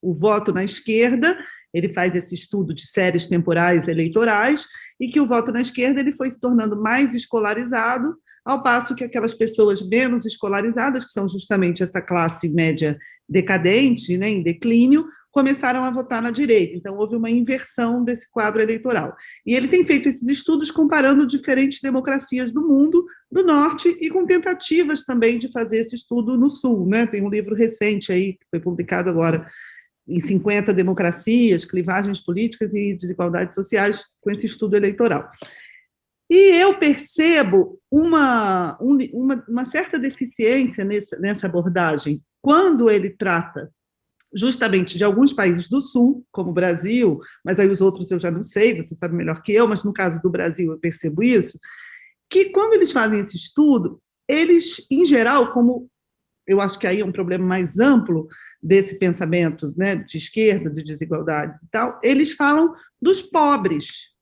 o voto na esquerda, ele faz esse estudo de séries temporais eleitorais, e que o voto na esquerda ele foi se tornando mais escolarizado, ao passo que aquelas pessoas menos escolarizadas, que são justamente essa classe média decadente, né, em declínio, começaram a votar na direita. Então, houve uma inversão desse quadro eleitoral. E ele tem feito esses estudos comparando diferentes democracias do mundo, do norte, e com tentativas também de fazer esse estudo no sul, né? Tem um livro recente aí, que foi publicado agora, em 50 democracias, clivagens políticas e desigualdades sociais, com esse estudo eleitoral. E eu percebo uma certa deficiência nessa abordagem, quando ele trata justamente de alguns países do Sul, como o Brasil, mas aí os outros eu já não sei, você sabe melhor que eu, mas no caso do Brasil eu percebo isso, que quando eles fazem esse estudo, eles, em geral, como eu acho que aí é um problema mais amplo desse pensamento, né, de esquerda, de desigualdades e tal, eles falam dos pobres.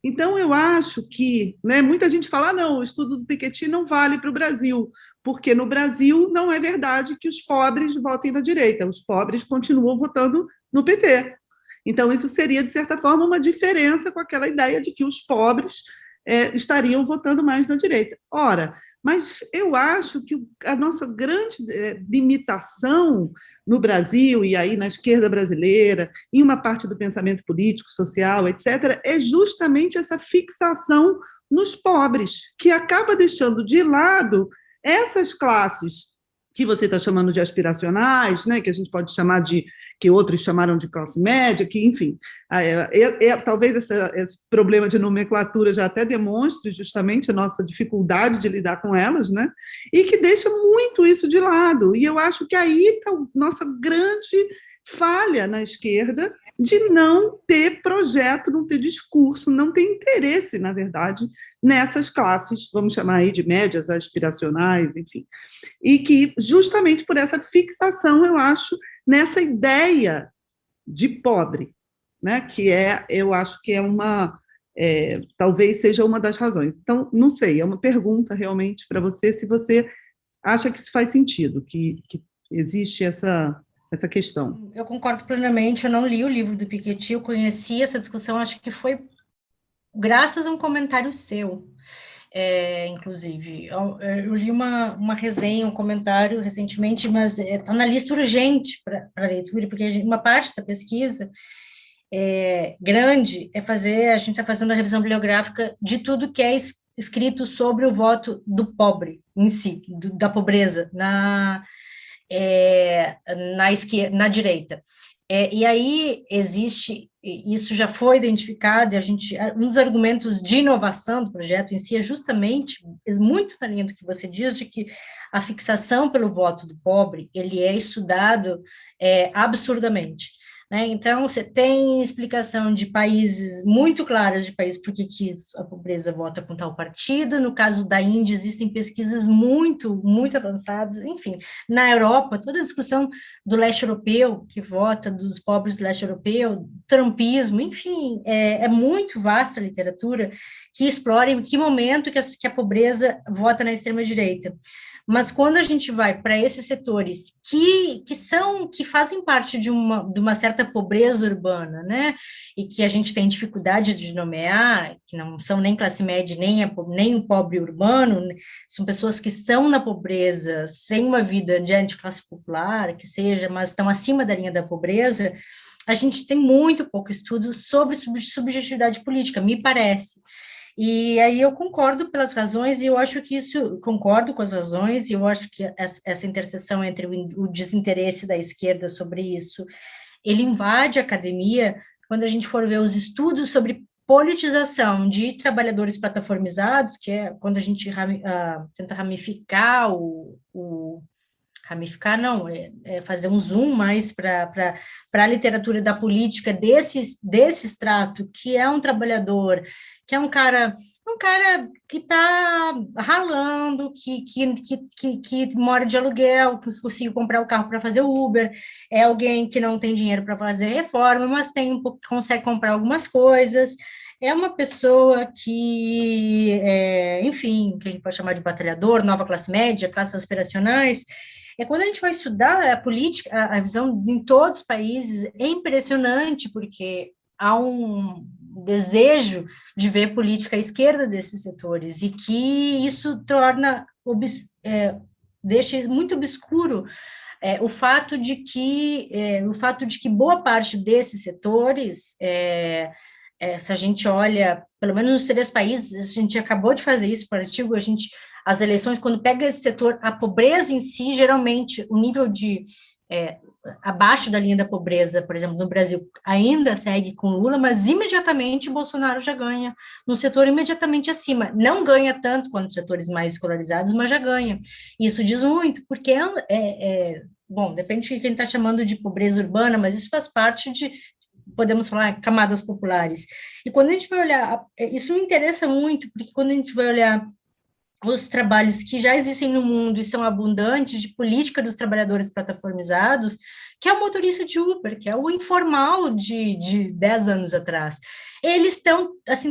Então, eu acho que, né, muita gente fala, não, o estudo do Piketty não vale para o Brasil, porque no Brasil não é verdade que os pobres votem na direita, os pobres continuam votando no PT. Então, isso seria, de certa forma, uma diferença com aquela ideia de que os pobres estariam votando mais na direita. Ora, mas eu acho que a nossa grande limitação no Brasil, e aí na esquerda brasileira, em uma parte do pensamento político, social, etc., é justamente essa fixação nos pobres, que acaba deixando de lado essas classes que você está chamando de aspiracionais, né, que a gente pode chamar que outros chamaram de classe média, que, enfim, talvez esse problema de nomenclatura já até demonstre justamente a nossa dificuldade de lidar com elas, né, e que deixa muito isso de lado. E eu acho que aí está a nossa grande falha na esquerda de não ter projeto, não ter discurso, não ter interesse, na verdade, nessas classes, vamos chamar aí de médias, aspiracionais, enfim. E que, justamente por essa fixação, eu acho, nessa ideia de pobre, né? Que eu acho que talvez seja uma das razões. Então, não sei, é uma pergunta realmente para você, se você acha que isso faz sentido, que existe essa questão. Eu concordo plenamente, eu não li o livro do Piketty, eu conheci essa discussão, acho que foi graças a um comentário seu, inclusive. Eu li uma resenha, um comentário recentemente, mas está na lista urgente para leitura, porque uma parte da pesquisa grande a gente está fazendo a revisão bibliográfica de tudo que é escrito sobre o voto do pobre em si, da pobreza, na esquerda, na direita. E aí isso já foi identificado, um dos argumentos de inovação do projeto em si é justamente, muito na linha do que você diz, de que a fixação pelo voto do pobre, ele é estudado absurdamente. Né? Então, você tem explicação de países muito claras de países porque que a pobreza vota com tal partido. No caso da Índia, existem pesquisas muito, muito avançadas. Enfim, na Europa, toda a discussão do leste europeu, que vota dos pobres do leste europeu, trumpismo, enfim, é muito vasta a literatura que explora em que momento que a pobreza vota na extrema-direita. Mas quando a gente vai para esses setores que fazem parte de uma certa pobreza urbana, né, e que a gente tem dificuldade de nomear, que não são nem classe média, nem o pobre urbano, né, são pessoas que estão na pobreza, sem uma vida de classe popular, que seja, mas estão acima da linha da pobreza, a gente tem muito pouco estudo sobre subjetividade política, me parece. E aí eu concordo pelas razões, e eu acho que concordo com as razões, e eu acho que essa interseção entre o desinteresse da esquerda sobre isso, ele invade a academia, quando a gente for ver os estudos sobre politização de trabalhadores plataformizados, que é quando a gente tenta ramificar ramificar não, fazer um zoom mais para a literatura da política desse extrato, que é um trabalhador, que é um cara que está ralando, que mora de aluguel, que conseguiu comprar o carro para fazer Uber, é alguém que não tem dinheiro para fazer reforma, mas consegue comprar algumas coisas, é uma pessoa que, enfim, que a gente pode chamar de batalhador, nova classe média, classes aspiracionais. Quando a gente vai estudar a política, a visão em todos os países, é impressionante, porque há um desejo de ver política à esquerda desses setores, e que isso deixa muito obscuro o fato de que boa parte desses setores, se a gente olha, pelo menos nos 3 países, a gente acabou de fazer isso por artigo, as eleições, quando pega esse setor, a pobreza em si, geralmente, o nível de abaixo da linha da pobreza, por exemplo, no Brasil, ainda segue com Lula, mas imediatamente Bolsonaro já ganha no setor imediatamente acima. Não ganha tanto quanto os setores mais escolarizados, mas já ganha. Isso diz muito, porque bom, depende de quem está chamando de pobreza urbana, mas isso faz parte podemos falar, camadas populares. E quando a gente vai olhar, isso me interessa muito, porque quando a gente vai olhar os trabalhos que já existem no mundo e são abundantes de política dos trabalhadores plataformizados, que é o motorista de Uber, que é o informal de 10 anos atrás. Eles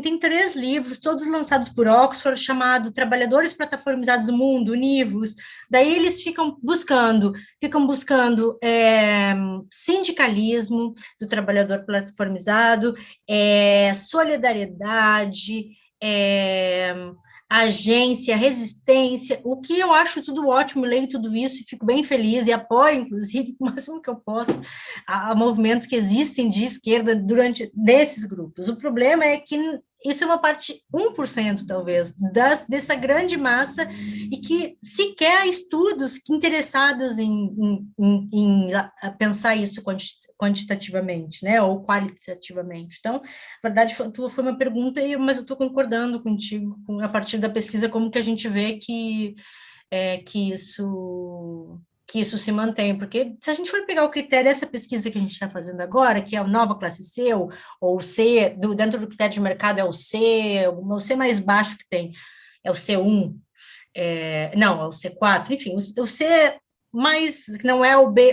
tem 3 livros, todos lançados por Oxford, chamado Trabalhadores Plataformizados do Mundo, Univos. Daí eles ficam buscando sindicalismo do trabalhador plataformizado, solidariedade, agência, resistência, o que eu acho tudo ótimo, leio tudo isso e fico bem feliz e apoio, inclusive, o máximo que eu posso, a movimentos que existem de esquerda desses grupos. O problema é que isso é uma parte, 1%, talvez, dessa grande massa, e que sequer há estudos interessados em pensar isso quantitativamente, né, ou qualitativamente. Então, na verdade, foi uma pergunta, mas eu estou concordando contigo, a partir da pesquisa, como que a gente vê que isso se mantém, porque se a gente for pegar o critério dessa pesquisa que a gente está fazendo agora, que é a nova classe C, ou C, dentro do critério de mercado é o C mais baixo que tem, é o C1, não, é o C4, enfim, o C mais, que não é o B,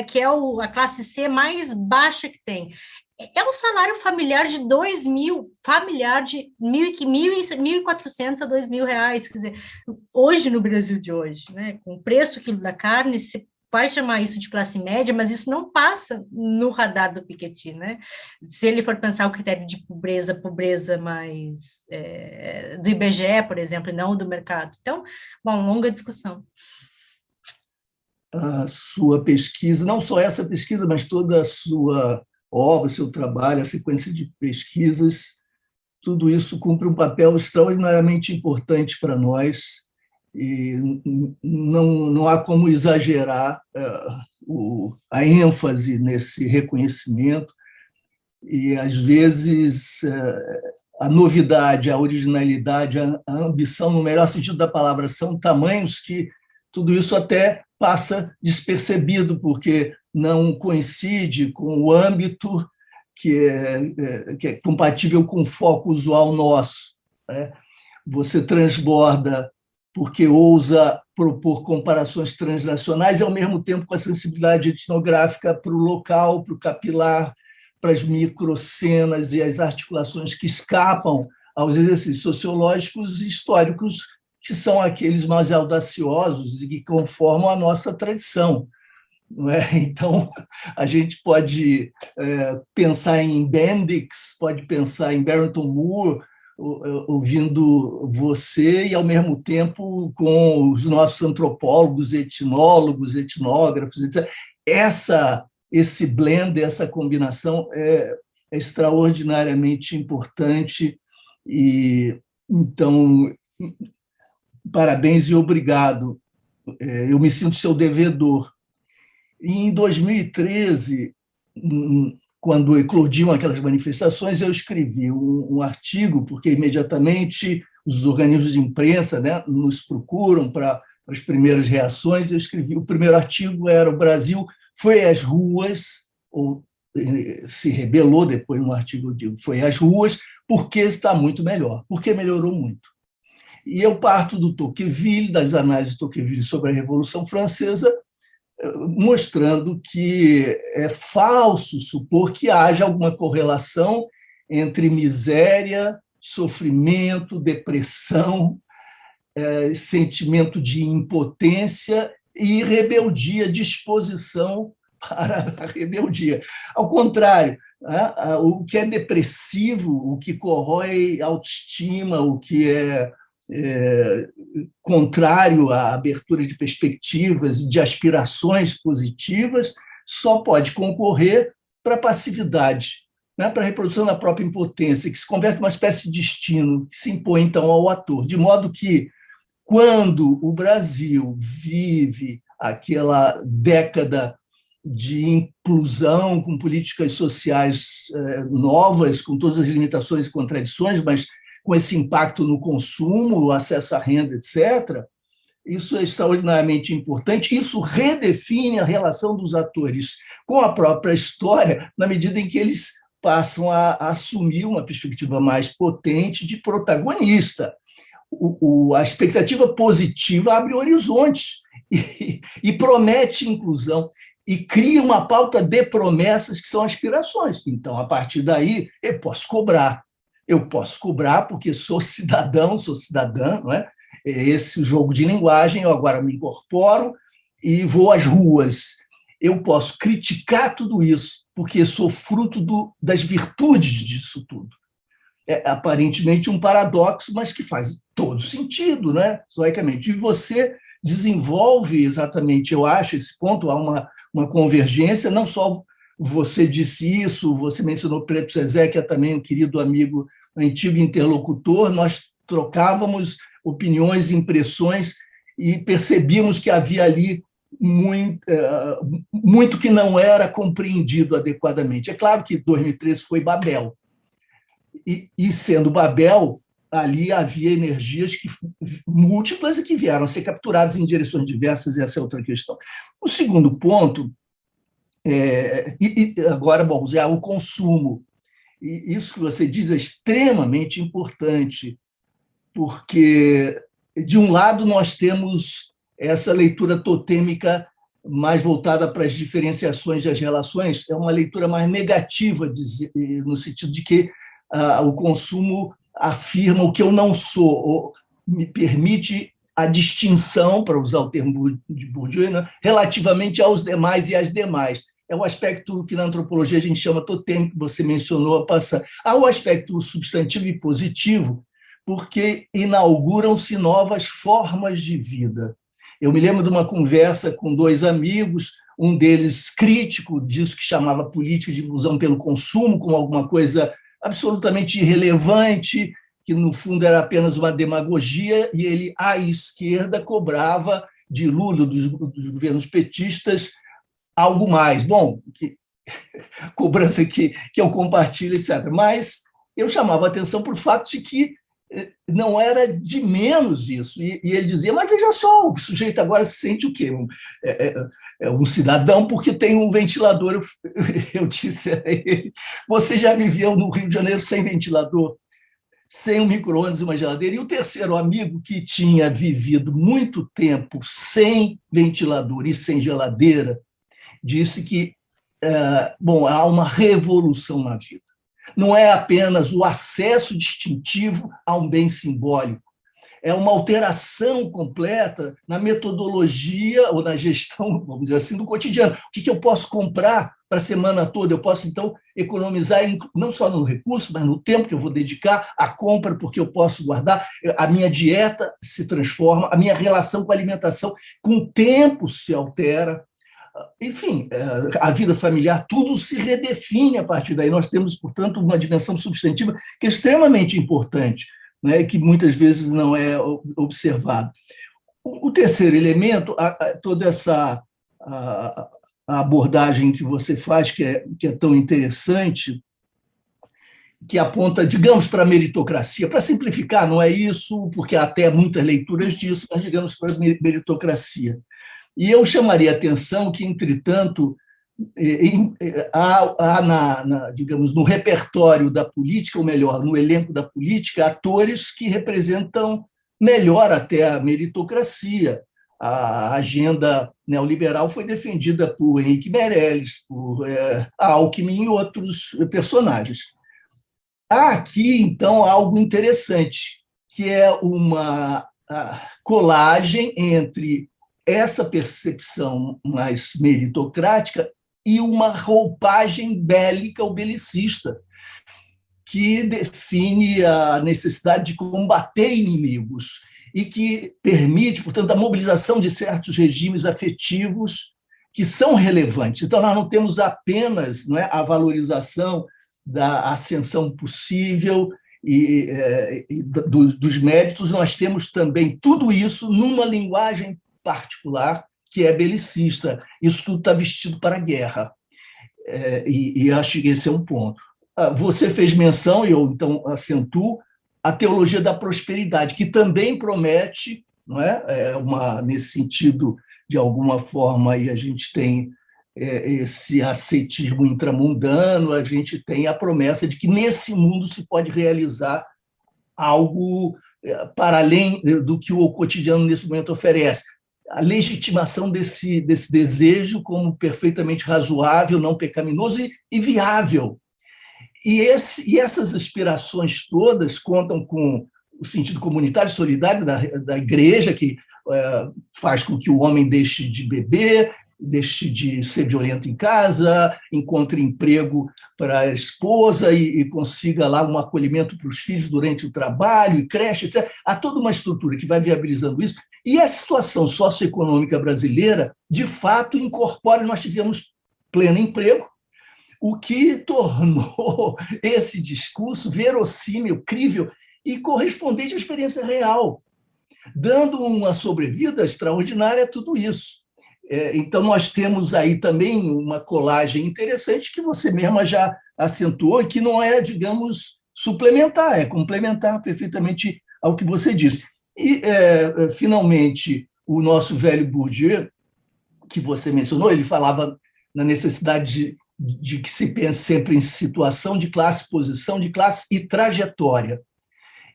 que é a classe C mais baixa que tem, É um salário familiar de 2.000, familiar de 1.400 a 2.000 reais, quer dizer, hoje no Brasil de hoje, né, com o preço do quilo da carne, você vai chamar isso de classe média, mas isso não passa no radar do Piketty, né? Se ele for pensar o critério de pobreza mais do IBGE, por exemplo, e não do mercado. Então, bom, longa discussão. A sua pesquisa, não só essa pesquisa, mas toda a sua obra, seu trabalho, a sequência de pesquisas, tudo isso cumpre um papel extraordinariamente importante para nós, e não há como exagerar a ênfase nesse reconhecimento, e às vezes a novidade, a originalidade, a ambição, no melhor sentido da palavra, são tamanhos que tudo isso até passa despercebido, porque não coincide com o âmbito que é compatível com o foco usual nosso, né? Você transborda porque ousa propor comparações transnacionais e, ao mesmo tempo, com a sensibilidade etnográfica para o local, para o capilar, para as microcenas e as articulações que escapam aos exercícios sociológicos e históricos, que são aqueles mais audaciosos e que conformam a nossa tradição. Não é? Então, a gente pode pensar em Bendix, pode pensar em Barrington Moore, ouvindo você, e, ao mesmo tempo, com os nossos antropólogos, etnólogos, etnógrafos, etc. Esse blend, essa combinação é extraordinariamente importante. E, então, parabéns e obrigado. Eu me sinto seu devedor. Em 2013, quando eclodiam aquelas manifestações, eu escrevi um artigo, porque imediatamente os organismos de imprensa, né, nos procuram para as primeiras reações. Eu escrevi, o primeiro artigo era: o Brasil foi às ruas, ou se rebelou, depois no artigo eu digo, foi às ruas, porque está muito melhor, porque melhorou muito. E eu parto do Tocqueville, das análises de Tocqueville sobre a Revolução Francesa, mostrando que é falso supor que haja alguma correlação entre miséria, sofrimento, depressão, sentimento de impotência e rebeldia, disposição para a rebeldia. Ao contrário, o que é depressivo, o que corrói a autoestima, o que é contrário à abertura de perspectivas e de aspirações positivas, só pode concorrer para a passividade, né, para a reprodução da própria impotência, que se converte numa espécie de destino que se impõe, então, ao ator. De modo que, quando o Brasil vive aquela década de inclusão com políticas sociais novas, com todas as limitações e contradições, mas com esse impacto no consumo, o acesso à renda, etc., isso é extraordinariamente importante. Isso redefine a relação dos atores com a própria história, na medida em que eles passam a assumir uma perspectiva mais potente de protagonista. A expectativa positiva abre horizontes e promete inclusão, e cria uma pauta de promessas que são aspirações. Então, a partir daí, eu posso cobrar. Eu posso cobrar porque sou cidadão, sou cidadã, não é? Esse jogo de linguagem, eu agora me incorporo e vou às ruas. Eu posso criticar tudo isso porque sou fruto das virtudes disso tudo. É aparentemente um paradoxo, mas que faz todo sentido, né? Historicamente. E você desenvolve exatamente, eu acho, esse ponto, há uma convergência, não só você disse isso, você mencionou Preto Zezé, que é também um querido amigo, antigo interlocutor, nós trocávamos opiniões, impressões e percebíamos que havia ali muito que não era compreendido adequadamente. É claro que 2013 foi Babel, e sendo Babel, ali havia energias múltiplas e que vieram a ser capturadas em direções diversas, e essa é outra questão. O segundo ponto, agora, bom, é o consumo. E isso que você diz é extremamente importante, porque, de um lado, nós temos essa leitura totêmica mais voltada para as diferenciações das relações, é uma leitura mais negativa, no sentido de que o consumo afirma o que eu não sou, ou me permite a distinção, para usar o termo de Bourdieu, né, relativamente aos demais e às demais. É o aspecto que na antropologia a gente chama totêmico, que você mencionou, há o aspecto substantivo e positivo, porque inauguram-se novas formas de vida. Eu me lembro de uma conversa com 2 amigos, um deles crítico disso que chamava política de ilusão pelo consumo, como alguma coisa absolutamente irrelevante, que no fundo era apenas uma demagogia, e ele, à esquerda, cobrava de Lula, dos governos petistas, algo mais. Bom, cobrança que eu compartilho, etc. Mas eu chamava a atenção para o fato de que não era de menos isso. E ele dizia, mas veja só, o sujeito agora se sente o quê? Um cidadão porque tem um ventilador. Eu disse a ele, você já viveu no Rio de Janeiro sem ventilador? Sem um micro-ondas e uma geladeira? E o terceiro amigo, que tinha vivido muito tempo sem ventilador e sem geladeira, disse que há uma revolução na vida. Não é apenas o acesso distintivo a um bem simbólico, é uma alteração completa na metodologia ou na gestão, vamos dizer assim, do cotidiano. O que eu posso comprar para a semana toda? Eu posso, então, economizar não só no recurso, mas no tempo que eu vou dedicar à compra, porque eu posso guardar. A minha dieta se transforma, a minha relação com a alimentação, com o tempo, se altera. Enfim, a vida familiar, tudo se redefine a partir daí. Nós temos, portanto, uma dimensão substantiva que é extremamente importante, né, que muitas vezes não é observado. O terceiro elemento, toda essa a abordagem que você faz, que é tão interessante, que aponta, digamos, para a meritocracia. Para simplificar, não é isso, porque há até muitas leituras disso, mas digamos para a meritocracia. E eu chamaria a atenção que, entretanto, há digamos, no repertório da política, ou melhor, no elenco da política, atores que representam melhor até a meritocracia. A agenda neoliberal foi defendida por Henrique Meirelles, por Alckmin e outros personagens. Há aqui, então, algo interessante, que é uma colagem entre essa percepção mais meritocrática e uma roupagem bélica ou belicista, que define a necessidade de combater inimigos e que permite, portanto, a mobilização de certos regimes afetivos que são relevantes. Então, nós não temos apenas, não é, a valorização da ascensão possível e dos méritos, nós temos também tudo isso numa linguagem particular que é belicista. Isso tudo está vestido para a guerra. E acho que esse é um ponto. Você fez menção, e eu então acentuo, a teologia da prosperidade, que também promete, não é? Nesse sentido, de alguma forma, aí a gente tem esse ascetismo intramundano, a gente tem a promessa de que nesse mundo se pode realizar algo para além do que o cotidiano nesse momento oferece. A legitimação desse desejo como perfeitamente razoável, não pecaminoso e viável. E essas aspirações todas contam com o sentido comunitário e solidário da igreja, que faz com que o homem deixe de beber, deixe de ser violento em casa, encontre emprego para a esposa e consiga lá um acolhimento para os filhos durante o trabalho, e creche, etc. Há toda uma estrutura que vai viabilizando isso. E a situação socioeconômica brasileira, de fato, incorpora, nós tivemos pleno emprego, o que tornou esse discurso verossímil, crível e correspondente à experiência real, dando uma sobrevida extraordinária a tudo isso. Então, nós temos aí também uma colagem interessante que você mesma já acentuou e que não é, digamos, suplementar, é complementar perfeitamente ao que você disse. E, finalmente, o nosso velho Bourdieu, que você mencionou, ele falava na necessidade de que se pense sempre em situação de classe, posição de classe e trajetória.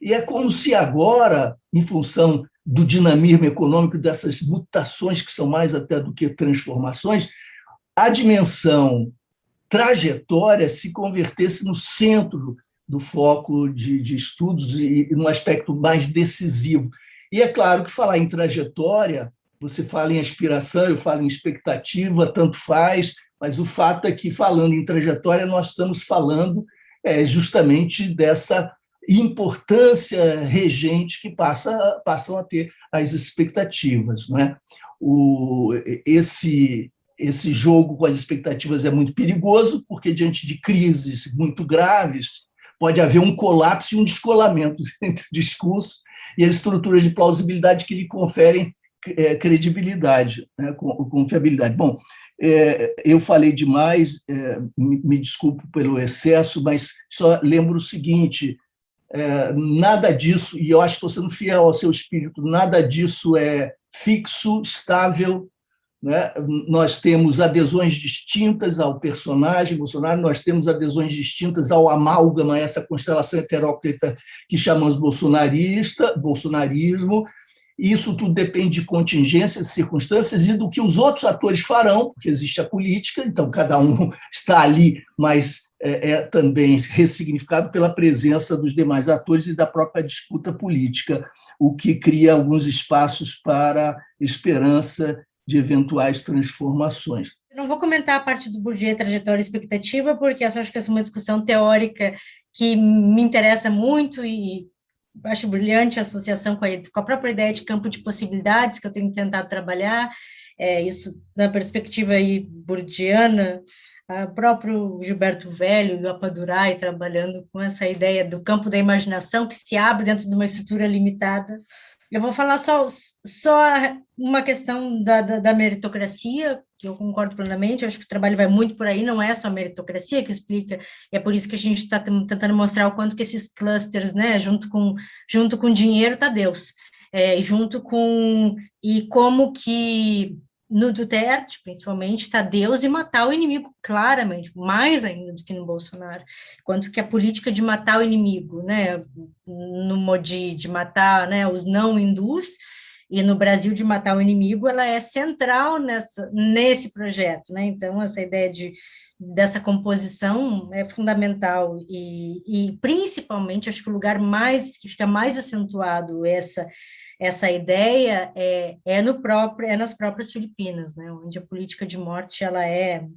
E é como se agora, em função do dinamismo econômico, dessas mutações que são mais até do que transformações, a dimensão trajetória se convertesse no centro do foco de estudos e no aspecto mais decisivo. E é claro que falar em trajetória, você fala em aspiração, eu falo em expectativa, tanto faz, mas o fato é que, falando em trajetória, nós estamos falando justamente dessa importância regente que passam a ter as expectativas. Não é? Esse jogo com as expectativas é muito perigoso, porque, diante de crises muito graves, pode haver um colapso e um descolamento entre o discurso e as estruturas de plausibilidade que lhe conferem credibilidade, né, confiabilidade. Bom, eu falei demais, me desculpo pelo excesso, mas só lembro o seguinte, nada disso, e eu acho que estou sendo fiel ao seu espírito, nada disso é fixo, estável, né? Nós temos adesões distintas ao personagem Bolsonaro, nós temos adesões distintas ao amálgama, essa constelação heteróclita que chamamos bolsonarismo. Isso tudo depende de contingências, circunstâncias e do que os outros atores farão, porque existe a política, então cada um está ali, mas é também ressignificado pela presença dos demais atores e da própria disputa política, o que cria alguns espaços para esperança de eventuais transformações. Eu não vou comentar a parte do Bourdieu, trajetória e expectativa, porque eu acho que essa é uma discussão teórica que me interessa muito e acho brilhante a associação com a própria ideia de campo de possibilidades que eu tenho tentado trabalhar, isso na perspectiva aí bourdiana, o próprio Gilberto Velho e o Appadurai trabalhando com essa ideia do campo da imaginação que se abre dentro de uma estrutura limitada. Eu vou falar só uma questão da meritocracia, que eu concordo plenamente, eu acho que o trabalho vai muito por aí, não é só a meritocracia que explica, e é por isso que a gente está tentando mostrar o quanto que esses clusters, né, junto com dinheiro está Deus, e como que no Duterte, principalmente, está Deus e matar o inimigo, claramente, mais ainda do que no Bolsonaro, quanto que a política de matar o inimigo, né, no Modi, de matar, né, os não hindus, e no Brasil de matar o inimigo, ela é central nesse projeto, né, então essa ideia dessa composição é fundamental, e principalmente, acho que o lugar que fica mais acentuado essa ideia nas próprias Filipinas, né, onde a política de morte ela é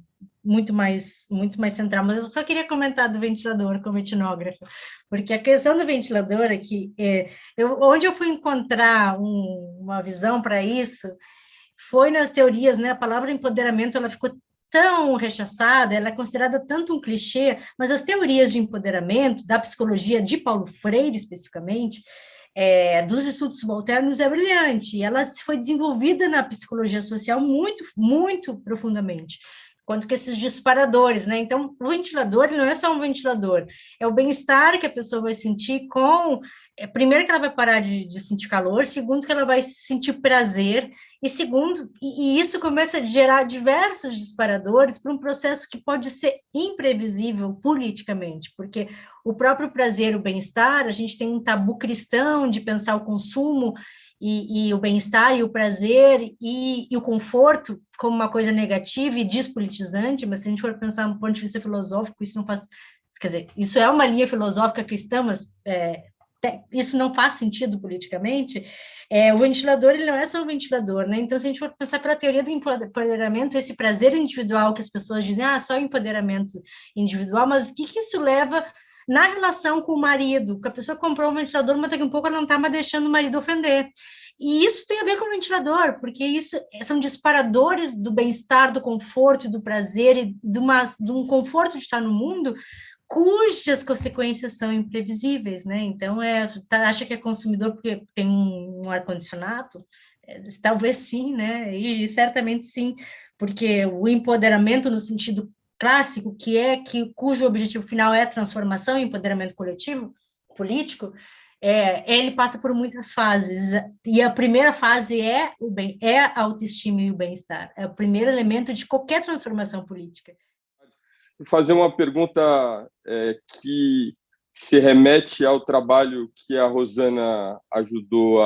muito mais central. Mas eu só queria comentar do ventilador como etnógrafa, porque a questão do ventilador é que onde eu fui encontrar uma visão para isso foi nas teorias, né, a palavra empoderamento ela ficou tão rechaçada, ela é considerada tanto um clichê, mas as teorias de empoderamento, da psicologia de Paulo Freire, especificamente, dos estudos subalternos é brilhante, ela foi desenvolvida na psicologia social muito, muito profundamente, quanto que esses disparadores, né, então o ventilador ele não é só um ventilador, é o bem-estar que a pessoa vai sentir primeiro que ela vai parar de sentir calor, segundo que ela vai sentir prazer, e segundo, e isso começa a gerar diversos disparadores para um processo que pode ser imprevisível politicamente, porque o próprio prazer, o bem-estar, a gente tem um tabu cristão de pensar o consumo e o bem-estar e o prazer e o conforto como uma coisa negativa e despolitizante, mas se a gente for pensar do ponto de vista filosófico, isso não faz, quer dizer, isso é uma linha filosófica cristã, mas isso não faz sentido politicamente. O ventilador ele não é só um ventilador, né? Então, se a gente for pensar pela teoria do empoderamento, esse prazer individual que as pessoas dizem, só empoderamento individual, mas o que isso leva na relação com o marido, que a pessoa comprou um ventilador, mas daqui a um pouco ela não está mais deixando o marido ofender. E isso tem a ver com o ventilador, porque isso são disparadores do bem-estar, do conforto, do prazer e de um conforto de estar no mundo cujas consequências são imprevisíveis, né? Então, acha que é consumidor porque tem um ar-condicionado? Talvez sim, né? E certamente sim, porque o empoderamento no sentido clássico, cujo objetivo final é a transformação e empoderamento coletivo, político, ele passa por muitas fases, e a primeira fase é a autoestima e o bem-estar, é o primeiro elemento de qualquer transformação política. Vou fazer uma pergunta que se remete ao trabalho que a Rosana ajudou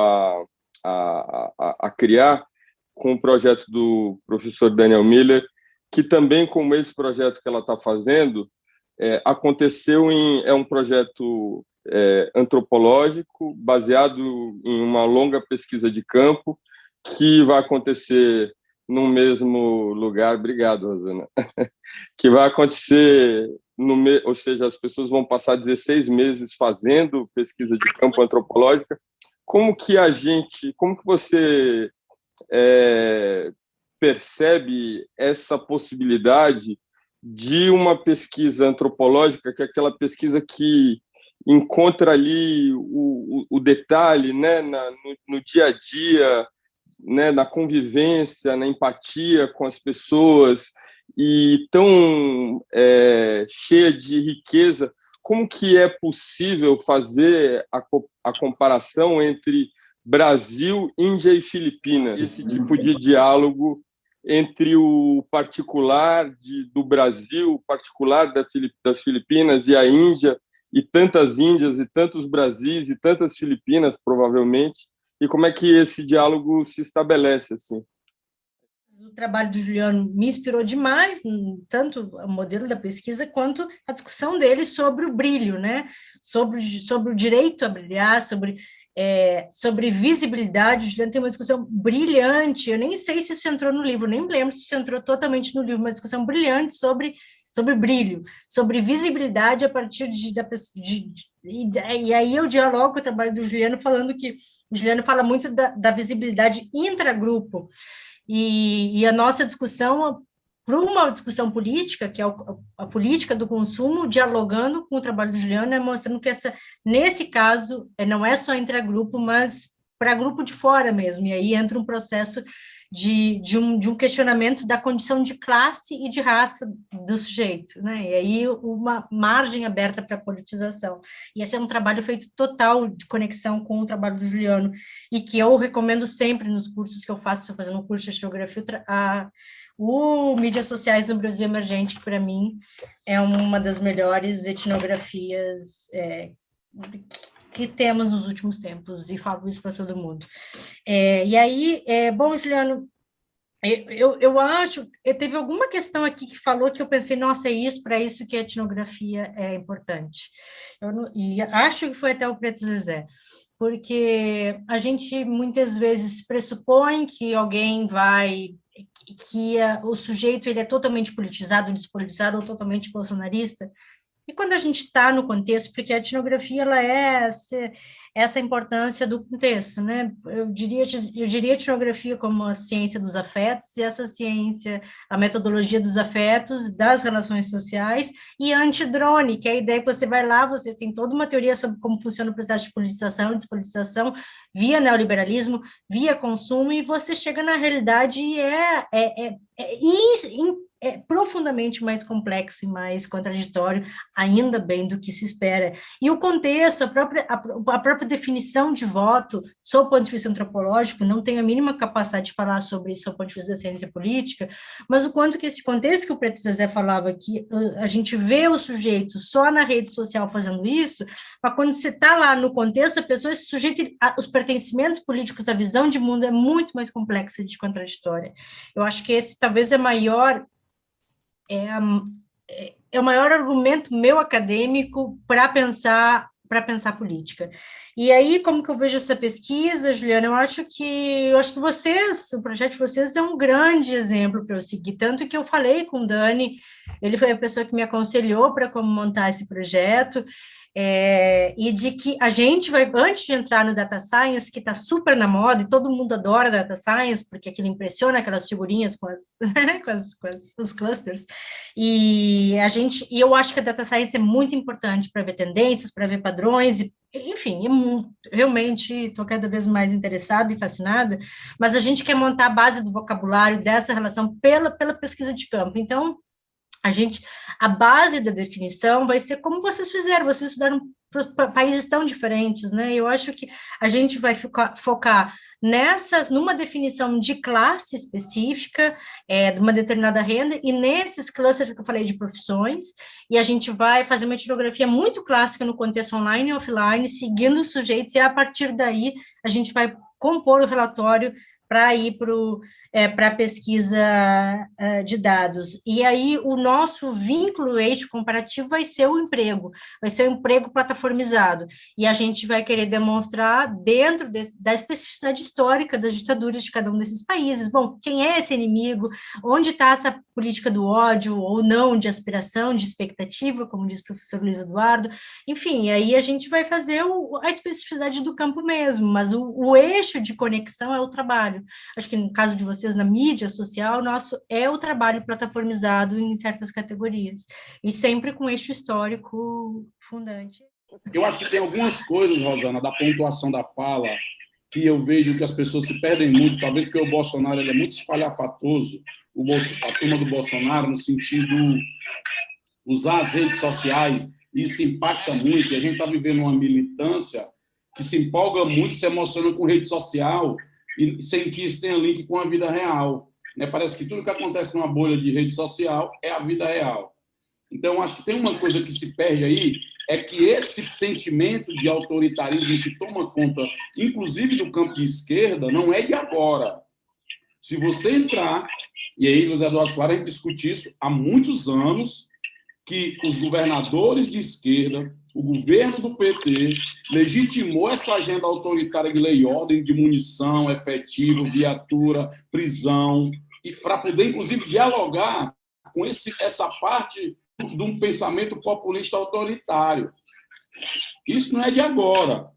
a criar com o projeto do professor Daniel Miller, que também, como esse projeto que ela está fazendo, aconteceu é um projeto antropológico, baseado em uma longa pesquisa de campo, que vai acontecer no mesmo lugar, obrigado, Rosana, que vai acontecer, ou seja, as pessoas vão passar 16 meses fazendo pesquisa de campo antropológica. Como que você percebe essa possibilidade de uma pesquisa antropológica, que é aquela pesquisa que encontra ali o detalhe, né, no dia a dia, né, na convivência, na empatia com as pessoas, e tão cheia de riqueza? Como que é possível fazer a comparação entre Brasil, Índia e Filipinas? Esse tipo de diálogo entre o particular do Brasil, o particular das Filipinas e a Índia, e tantas Índias e tantos Brasis e tantas Filipinas, provavelmente, e como é que esse diálogo se estabelece assim? O trabalho do Juliano me inspirou demais, tanto o modelo da pesquisa quanto a discussão dele sobre o brilho, né? Sobre o direito a brilhar, sobre visibilidade. O Juliano tem uma discussão brilhante, eu nem sei se isso entrou no livro, nem lembro se isso entrou totalmente no livro, uma discussão brilhante sobre brilho, sobre visibilidade a partir e aí eu dialogo com o trabalho do Juliano, falando que o Juliano fala muito da visibilidade intragrupo, e a nossa discussão, para uma discussão política, que é a política do consumo, dialogando com o trabalho do Juliano, mostrando que nesse caso, não é só intragrupo, mas para grupo de fora mesmo, e aí entra um processo de um questionamento da condição de classe e de raça do sujeito, né? E aí uma margem aberta para a politização. E esse é um trabalho feito total de conexão com o trabalho do Juliano, e que eu recomendo sempre nos cursos que eu faço, fazendo um curso de etnografia, o Mídias Sociais no Brasil Emergente, que para mim é uma das melhores etnografias que temos nos últimos tempos, e falo isso para todo mundo. E aí, bom, Juliano, eu acho, teve alguma questão aqui que falou que eu pensei, nossa, para isso que a etnografia é importante. E acho que foi até o Preto Zezé, porque a gente muitas vezes pressupõe que alguém que o sujeito ele é totalmente politizado, despolitizado ou totalmente bolsonarista. E quando a gente está no contexto, porque a etnografia ela é essa importância do contexto, né? Eu diria a etnografia como a ciência dos afetos, e essa ciência, a metodologia dos afetos, das relações sociais, e antidrone, que é a ideia que você vai lá, você tem toda uma teoria sobre como funciona o processo de politização e despolitização via neoliberalismo, via consumo, e você chega na realidade e é profundamente mais complexo e mais contraditório, ainda bem, do que se espera. E o contexto, a própria definição de voto, sob o ponto de vista antropológico, não tenho a mínima capacidade de falar sobre isso sob o ponto de vista da ciência política, mas o quanto que esse contexto que o Preto Zezé falava, que a gente vê o sujeito só na rede social fazendo isso, mas quando você está lá no contexto da pessoa, esse sujeito, os pertencimentos políticos, a visão de mundo é muito mais complexa e contraditória. Eu acho que esse talvez é o maior argumento meu acadêmico para pensar política. E aí, como que eu vejo essa pesquisa, Juliana? Eu acho que o projeto de vocês é um grande exemplo para eu seguir, tanto que eu falei com o Dani, ele foi a pessoa que me aconselhou para como montar esse projeto, e de que a gente vai, antes de entrar no Data Science, que está super na moda, e todo mundo adora Data Science, porque aquilo impressiona, aquelas figurinhas com os clusters, e eu acho que a Data Science é muito importante para ver tendências, para ver padrões, enfim, realmente estou cada vez mais interessada e fascinada, mas a gente quer montar a base do vocabulário dessa relação pela pesquisa de campo. Então, a base da definição vai ser como vocês fizeram, vocês estudaram países tão diferentes, né? Eu acho que a gente vai focar numa definição de classe específica, de uma determinada renda, e nesses clusters que eu falei de profissões, e a gente vai fazer uma etnografia muito clássica no contexto online e offline, seguindo os sujeitos, e a partir daí a gente vai compor o relatório para ir para a pesquisa de dados. E aí, o nosso vínculo eixo comparativo vai ser o emprego plataformizado, e a gente vai querer demonstrar, dentro da especificidade histórica das ditaduras de cada um desses países, bom, quem é esse inimigo, onde está essa política do ódio, ou não, de aspiração, de expectativa, como diz o professor Luiz Eduardo, enfim, aí a gente vai fazer a especificidade do campo mesmo, mas o eixo de conexão é o trabalho. Acho que no caso de vocês, na mídia social, nosso é o trabalho plataformizado em certas categorias, e sempre com eixo histórico fundante. Eu acho que tem algumas coisas, Rosana, da pontuação da fala, que eu vejo que as pessoas se perdem muito, talvez porque o Bolsonaro ele é muito espalhafatoso, a turma do Bolsonaro, no sentido de usar as redes sociais, e isso impacta muito, e a gente está vivendo uma militância que se empolga muito, se emociona com rede social, e sem que isso tenha link com a vida real. Né? Parece que tudo que acontece numa bolha de rede social é a vida real. Então, acho que tem uma coisa que se perde aí, é que esse sentimento de autoritarismo que toma conta, inclusive do campo de esquerda, não é de agora. Se você entrar, e aí, Luiz Eduardo Soares, a gente discute isso há muitos anos, que os governadores de esquerda, o governo do PT, legitimou essa agenda autoritária de lei e ordem, de munição, efetivo, viatura, prisão, e para poder, inclusive, dialogar com essa parte de um pensamento populista autoritário. Isso não é de agora.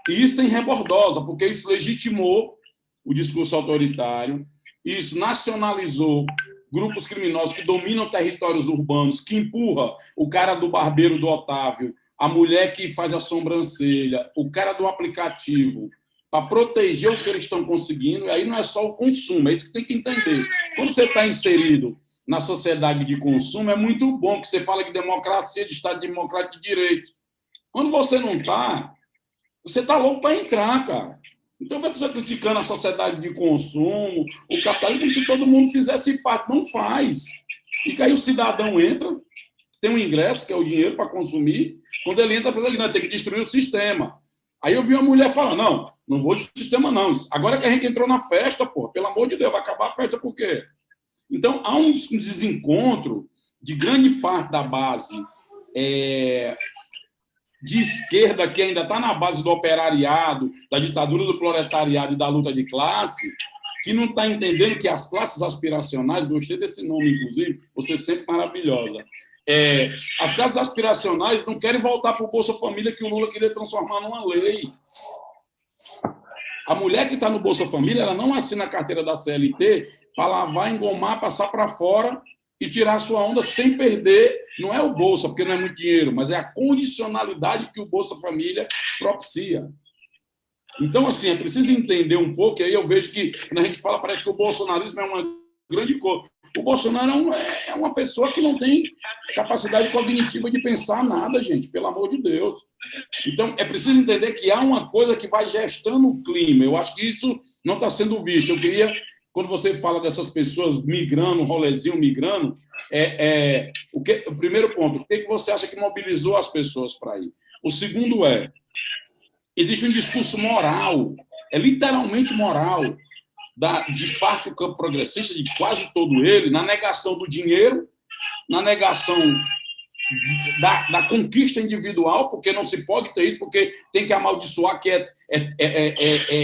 E isso tem rebordosa, porque isso legitimou o discurso autoritário, isso nacionalizou grupos criminosos que dominam territórios urbanos, que empurra o cara do barbeiro do Otávio, a mulher que faz a sobrancelha, o cara do aplicativo, para proteger o que eles estão conseguindo. E aí não é só o consumo, é isso que tem que entender. Quando você está inserido na sociedade de consumo, é muito bom que você fala de democracia, de Estado democrático de direito. Quando você não está, você está louco para entrar, cara. Então, vai precisar criticando a sociedade de consumo, o capitalismo, como se todo mundo fizesse parte. Não faz. E que aí o cidadão entra, tem um ingresso, que é o dinheiro para consumir. Quando ele entra, ele não tem que destruir o sistema. Aí eu vi uma mulher falando, não vou destruir o sistema, não. Agora que a gente entrou na festa, pô, pelo amor de Deus, vai acabar a festa por quê? Então, há um desencontro de grande parte da base de esquerda, que ainda está na base do operariado, da ditadura do proletariado e da luta de classe, que não está entendendo que as classes aspiracionais, gostei desse nome, inclusive, você sempre maravilhosa, as classes aspiracionais não querem voltar para o Bolsa Família que o Lula queria transformar numa lei. A mulher que está no Bolsa Família, ela não assina a carteira da CLT para lavar, engomar, passar para fora e tirar a sua onda sem perder. Não é o Bolsa, porque não é muito dinheiro, mas é a condicionalidade que o Bolsa Família propicia. Então, assim, é preciso entender um pouco, e aí eu vejo que, quando a gente fala, parece que o bolsonarismo é uma grande coisa. O Bolsonaro é uma pessoa que não tem capacidade cognitiva de pensar nada, gente, pelo amor de Deus. Então, é preciso entender que há uma coisa que vai gestando o clima. Eu acho que isso não está sendo visto. Eu queria, quando você fala dessas pessoas migrando, rolezinho migrando, o primeiro ponto, o que você acha que mobilizou as pessoas para ir? O segundo existe um discurso moral, literalmente moral, de parte do campo progressista, de quase todo ele, na negação do dinheiro, na negação da conquista individual, porque não se pode ter isso, porque tem que amaldiçoar, que é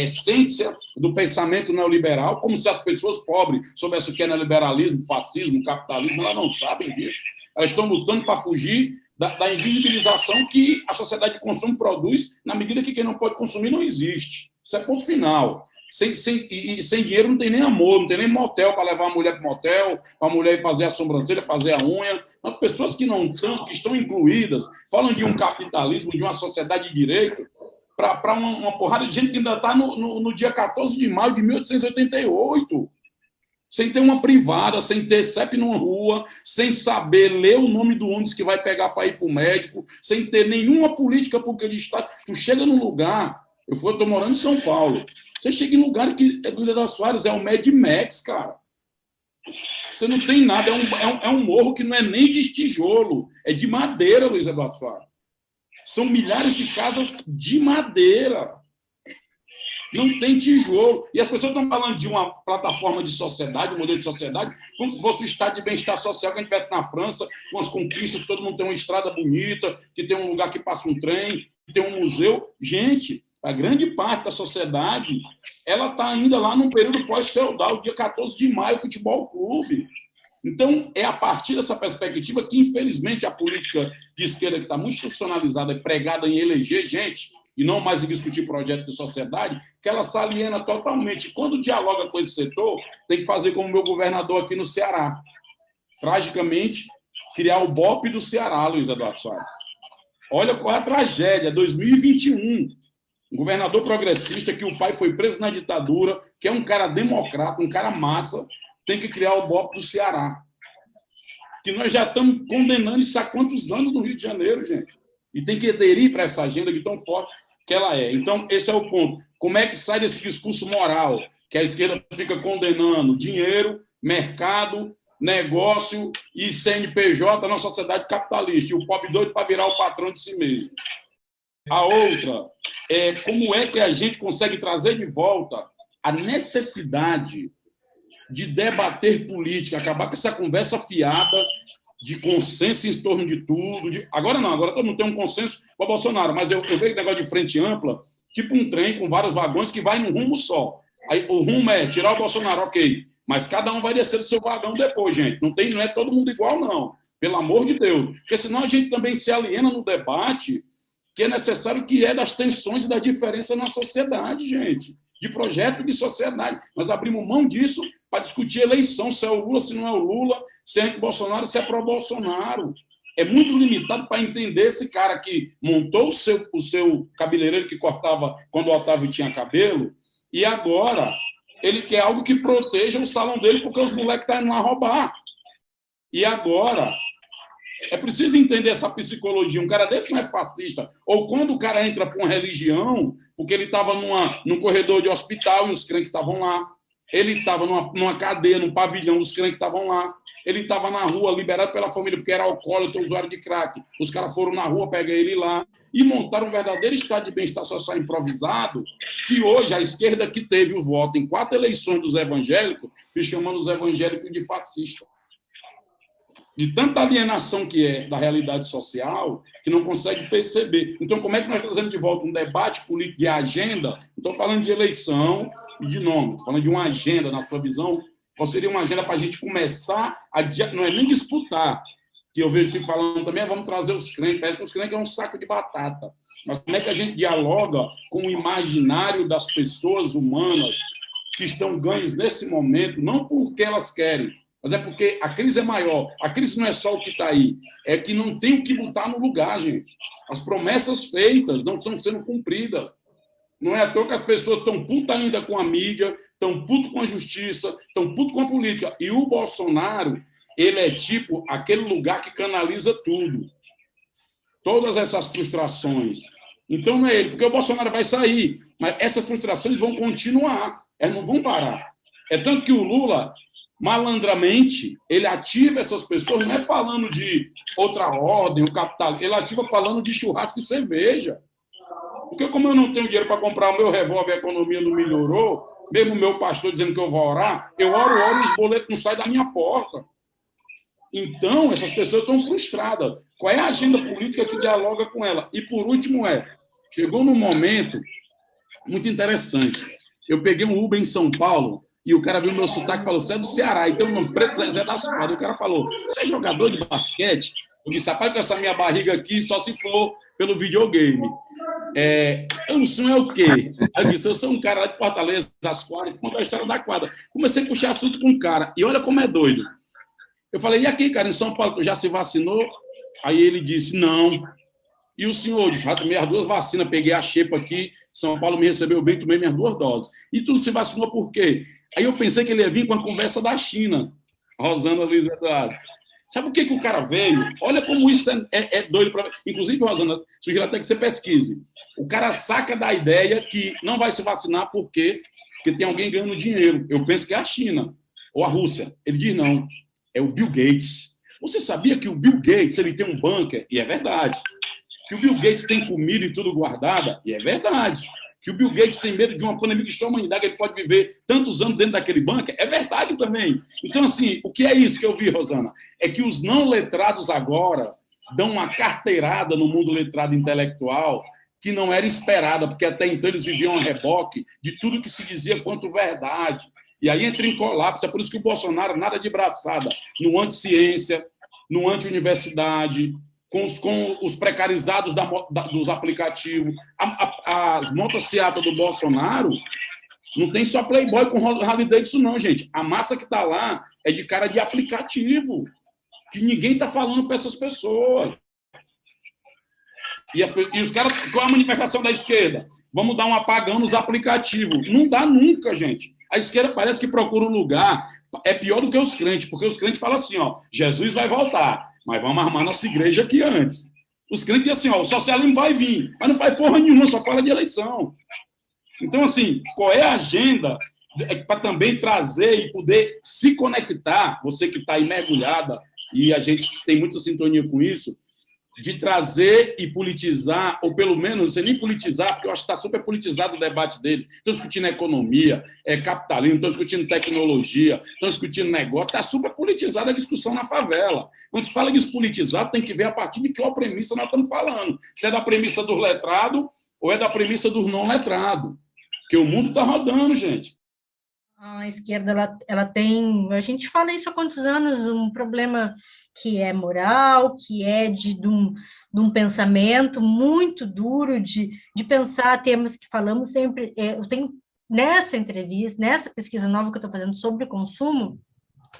essência do pensamento neoliberal, como se as pessoas pobres soubessem o que é neoliberalismo, fascismo, capitalismo, elas não sabem disso. Elas estão lutando para fugir da invisibilização que a sociedade de consumo produz, na medida que quem não pode consumir não existe. Isso é ponto final. Sem dinheiro não tem nem amor, não tem nem motel para levar a mulher para o motel, para a mulher ir fazer a sobrancelha, fazer a unha. As pessoas que não estão, que estão incluídas, falam de um capitalismo, de uma sociedade de direito, para uma porrada de gente que ainda está no dia 14 de maio de 1888. sem ter uma privada, sem ter CEP numa rua, sem saber ler o nome do ônibus que vai pegar para ir para o médico, sem ter nenhuma política pública de Estado. Tu chega num lugar, eu estou morando em São Paulo, você chega em lugares que Luiz Eduardo Soares é um Mad Max, cara. Você não tem nada, é um morro que não é nem de tijolo, é de madeira, Luiz Eduardo Soares. São milhares de casas de madeira. Não tem tijolo. E as pessoas estão falando de uma plataforma de sociedade, um modelo de sociedade, como se fosse o estado de bem-estar social que a gente tivesse na França, com as conquistas, todo mundo tem uma estrada bonita, que tem um lugar que passa um trem, que tem um museu. Gente, a grande parte da sociedade, ela está ainda lá num período pós-feudal, dia 14 de maio, futebol clube. Então, é a partir dessa perspectiva que, infelizmente, a política de esquerda, que está muito institucionalizada e pregada em eleger gente, e não mais em discutir projeto de sociedade, que ela se aliena totalmente. Quando dialoga com esse setor, tem que fazer como o meu governador aqui no Ceará. Tragicamente, criar o BOP do Ceará, Luiz Eduardo Soares. Olha qual é a tragédia, 2021. Um governador progressista, que o pai foi preso na ditadura, que é um cara democrata, um cara massa, tem que criar o BOP do Ceará. Que nós já estamos condenando isso há quantos anos no Rio de Janeiro, gente? E tem que aderir para essa agenda que tão forte que ela é. Então, esse é o ponto. Como é que sai desse discurso moral que a esquerda fica condenando dinheiro, mercado, negócio e CNPJ na sociedade capitalista, e o pobre doido para virar o patrão de si mesmo? A outra é como é que a gente consegue trazer de volta a necessidade de debater política, acabar com essa conversa fiada de consenso em torno de tudo. Agora não, agora todo mundo tem um consenso para Bolsonaro, mas eu vejo negócio de frente ampla, tipo um trem com vários vagões que vai num rumo só. Aí o rumo é tirar o Bolsonaro, ok, mas cada um vai descer do seu vagão depois, gente. Não é todo mundo igual, não. Pelo amor de Deus. Porque senão a gente também se aliena no debate que é necessário, que é das tensões e das diferenças na sociedade, gente. De projeto de sociedade. Nós abrimos mão disso para discutir eleição, se é o Lula, se não é o Lula, se é Bolsonaro, se é pró-Bolsonaro. É muito limitado para entender esse cara que montou o seu cabeleireiro que cortava quando o Otávio tinha cabelo, e agora ele quer algo que proteja o salão dele porque os moleques estão indo lá roubar. E agora é preciso entender essa psicologia. Um cara desse não é fascista. Ou quando o cara entra para uma religião, porque ele estava num corredor de hospital e os crentes estavam lá. Ele estava numa cadeia, num pavilhão, os crentes estavam lá. Ele estava na rua, liberado pela família, porque era alcoólatra, usuário de crack. Os caras foram na rua, pegar ele lá e montaram um verdadeiro estado de bem-estar social improvisado, que hoje a esquerda, que teve o voto em 4 eleições dos evangélicos, fica chamando os evangélicos de fascistas. De tanta alienação que é da realidade social, que não consegue perceber. Então, como é que nós trazemos de volta um debate político de agenda? Não estou falando de eleição e de nome, estou falando de uma agenda, na sua visão. Qual seria uma agenda para a gente começar a... Não é nem disputar, que eu vejo falando também, vamos trazer os crentes, parece que os crentes é um saco de batata. Mas como é que a gente dialoga com o imaginário das pessoas humanas que estão ganhas nesse momento, não porque elas querem, mas é porque a crise é maior. A crise não é só o que está aí, é que não tem o que botar no lugar, gente. As promessas feitas não estão sendo cumpridas. Não é à toa que as pessoas estão putas ainda com a mídia, estão putas com a justiça, estão putas com a política. E o Bolsonaro, ele é tipo aquele lugar que canaliza tudo. Todas essas frustrações. Então não é ele, porque o Bolsonaro vai sair, mas essas frustrações vão continuar, elas não vão parar. É tanto que o Lula, malandramente, ele ativa essas pessoas, não é falando de outra ordem, o capital, ele ativa falando de churrasco e cerveja. Porque como eu não tenho dinheiro para comprar o meu revólver, a economia não melhorou, mesmo o meu pastor dizendo que eu vou orar, eu oro e os boletos não saem da minha porta. Então, essas pessoas estão frustradas. Qual é a agenda política que dialoga com ela? E, por último, chegou num momento muito interessante. Eu peguei um Uber em São Paulo e o cara viu meu sotaque e falou, você é do Ceará, então o nome preto Zezé das Quadras. O cara falou, você é jogador de basquete? Eu disse, rapaz, com essa minha barriga aqui, só se for pelo videogame. Eu não sei o quê. Aí eu disse, eu sou um cara lá de Fortaleza, das quadras, conta a história da quadra. Comecei a puxar assunto com o cara. E olha como é doido. Eu falei, e aqui, cara, em São Paulo, tu já se vacinou? Aí ele disse, não. E o senhor disse, já tomei as 2 vacinas, peguei a xepa aqui, São Paulo me recebeu bem, tomei minhas 2 doses. E tu se vacinou por quê? Aí eu pensei que ele ia vir com a conversa da China, Rosana, Luiz Eduardo. Sabe por que o cara veio? Olha como isso é doido. Inclusive, Rosana, sugiro até que você pesquise. O cara saca da ideia que não vai se vacinar porque tem alguém ganhando dinheiro. Eu penso que é a China ou a Rússia. Ele diz não, é o Bill Gates. Você sabia que o Bill Gates ele tem um bunker? E é verdade. Que o Bill Gates tem comida e tudo guardada? E é verdade. Que o Bill Gates tem medo de uma pandemia que só a humanidade ele pode viver tantos anos dentro daquele bunker? É verdade também. Então, assim, o que é isso que eu vi, Rosana? É que os não letrados agora dão uma carteirada no mundo letrado intelectual que não era esperada, porque até então eles viviam a reboque de tudo que se dizia quanto verdade. E aí entra em colapso. É por isso que o Bolsonaro, nada de braçada, no anti-ciência, no anti-universidade, com os precarizados dos aplicativos. As motocicletas do Bolsonaro não tem só Playboy com Harley Davidson, não, gente. A massa que está lá é de cara de aplicativo, que ninguém está falando para essas pessoas. E os caras, qual é a manifestação da esquerda? Vamos dar um apagão nos aplicativos. Não dá nunca, gente. A esquerda parece que procura um lugar, é pior do que os crentes, porque os crentes falam assim, ó, Jesus vai voltar, mas vamos armar nossa igreja aqui antes. Os crentes dizem assim, ó, o socialismo vai vir, mas não faz porra nenhuma, só fala de eleição. Então, assim, qual é a agenda para também trazer e poder se conectar, você que está aí mergulhada, e a gente tem muita sintonia com isso, de trazer e politizar, ou pelo menos, não sei nem politizar, porque eu acho que está super politizado o debate dele. Estão discutindo economia, capitalismo, estão discutindo tecnologia, estão discutindo negócio, está super politizada a discussão na favela. Quando se fala de despolitizado, tem que ver a partir de qual premissa nós estamos falando. Se é da premissa dos letrados ou é da premissa dos não letrados. Porque o mundo está rodando, gente. A esquerda, ela tem, a gente fala isso há quantos anos, um problema que é moral, que é de um pensamento muito duro, de pensar temas que falamos sempre. Eu tenho, nessa entrevista, nessa pesquisa nova que eu estou fazendo sobre consumo,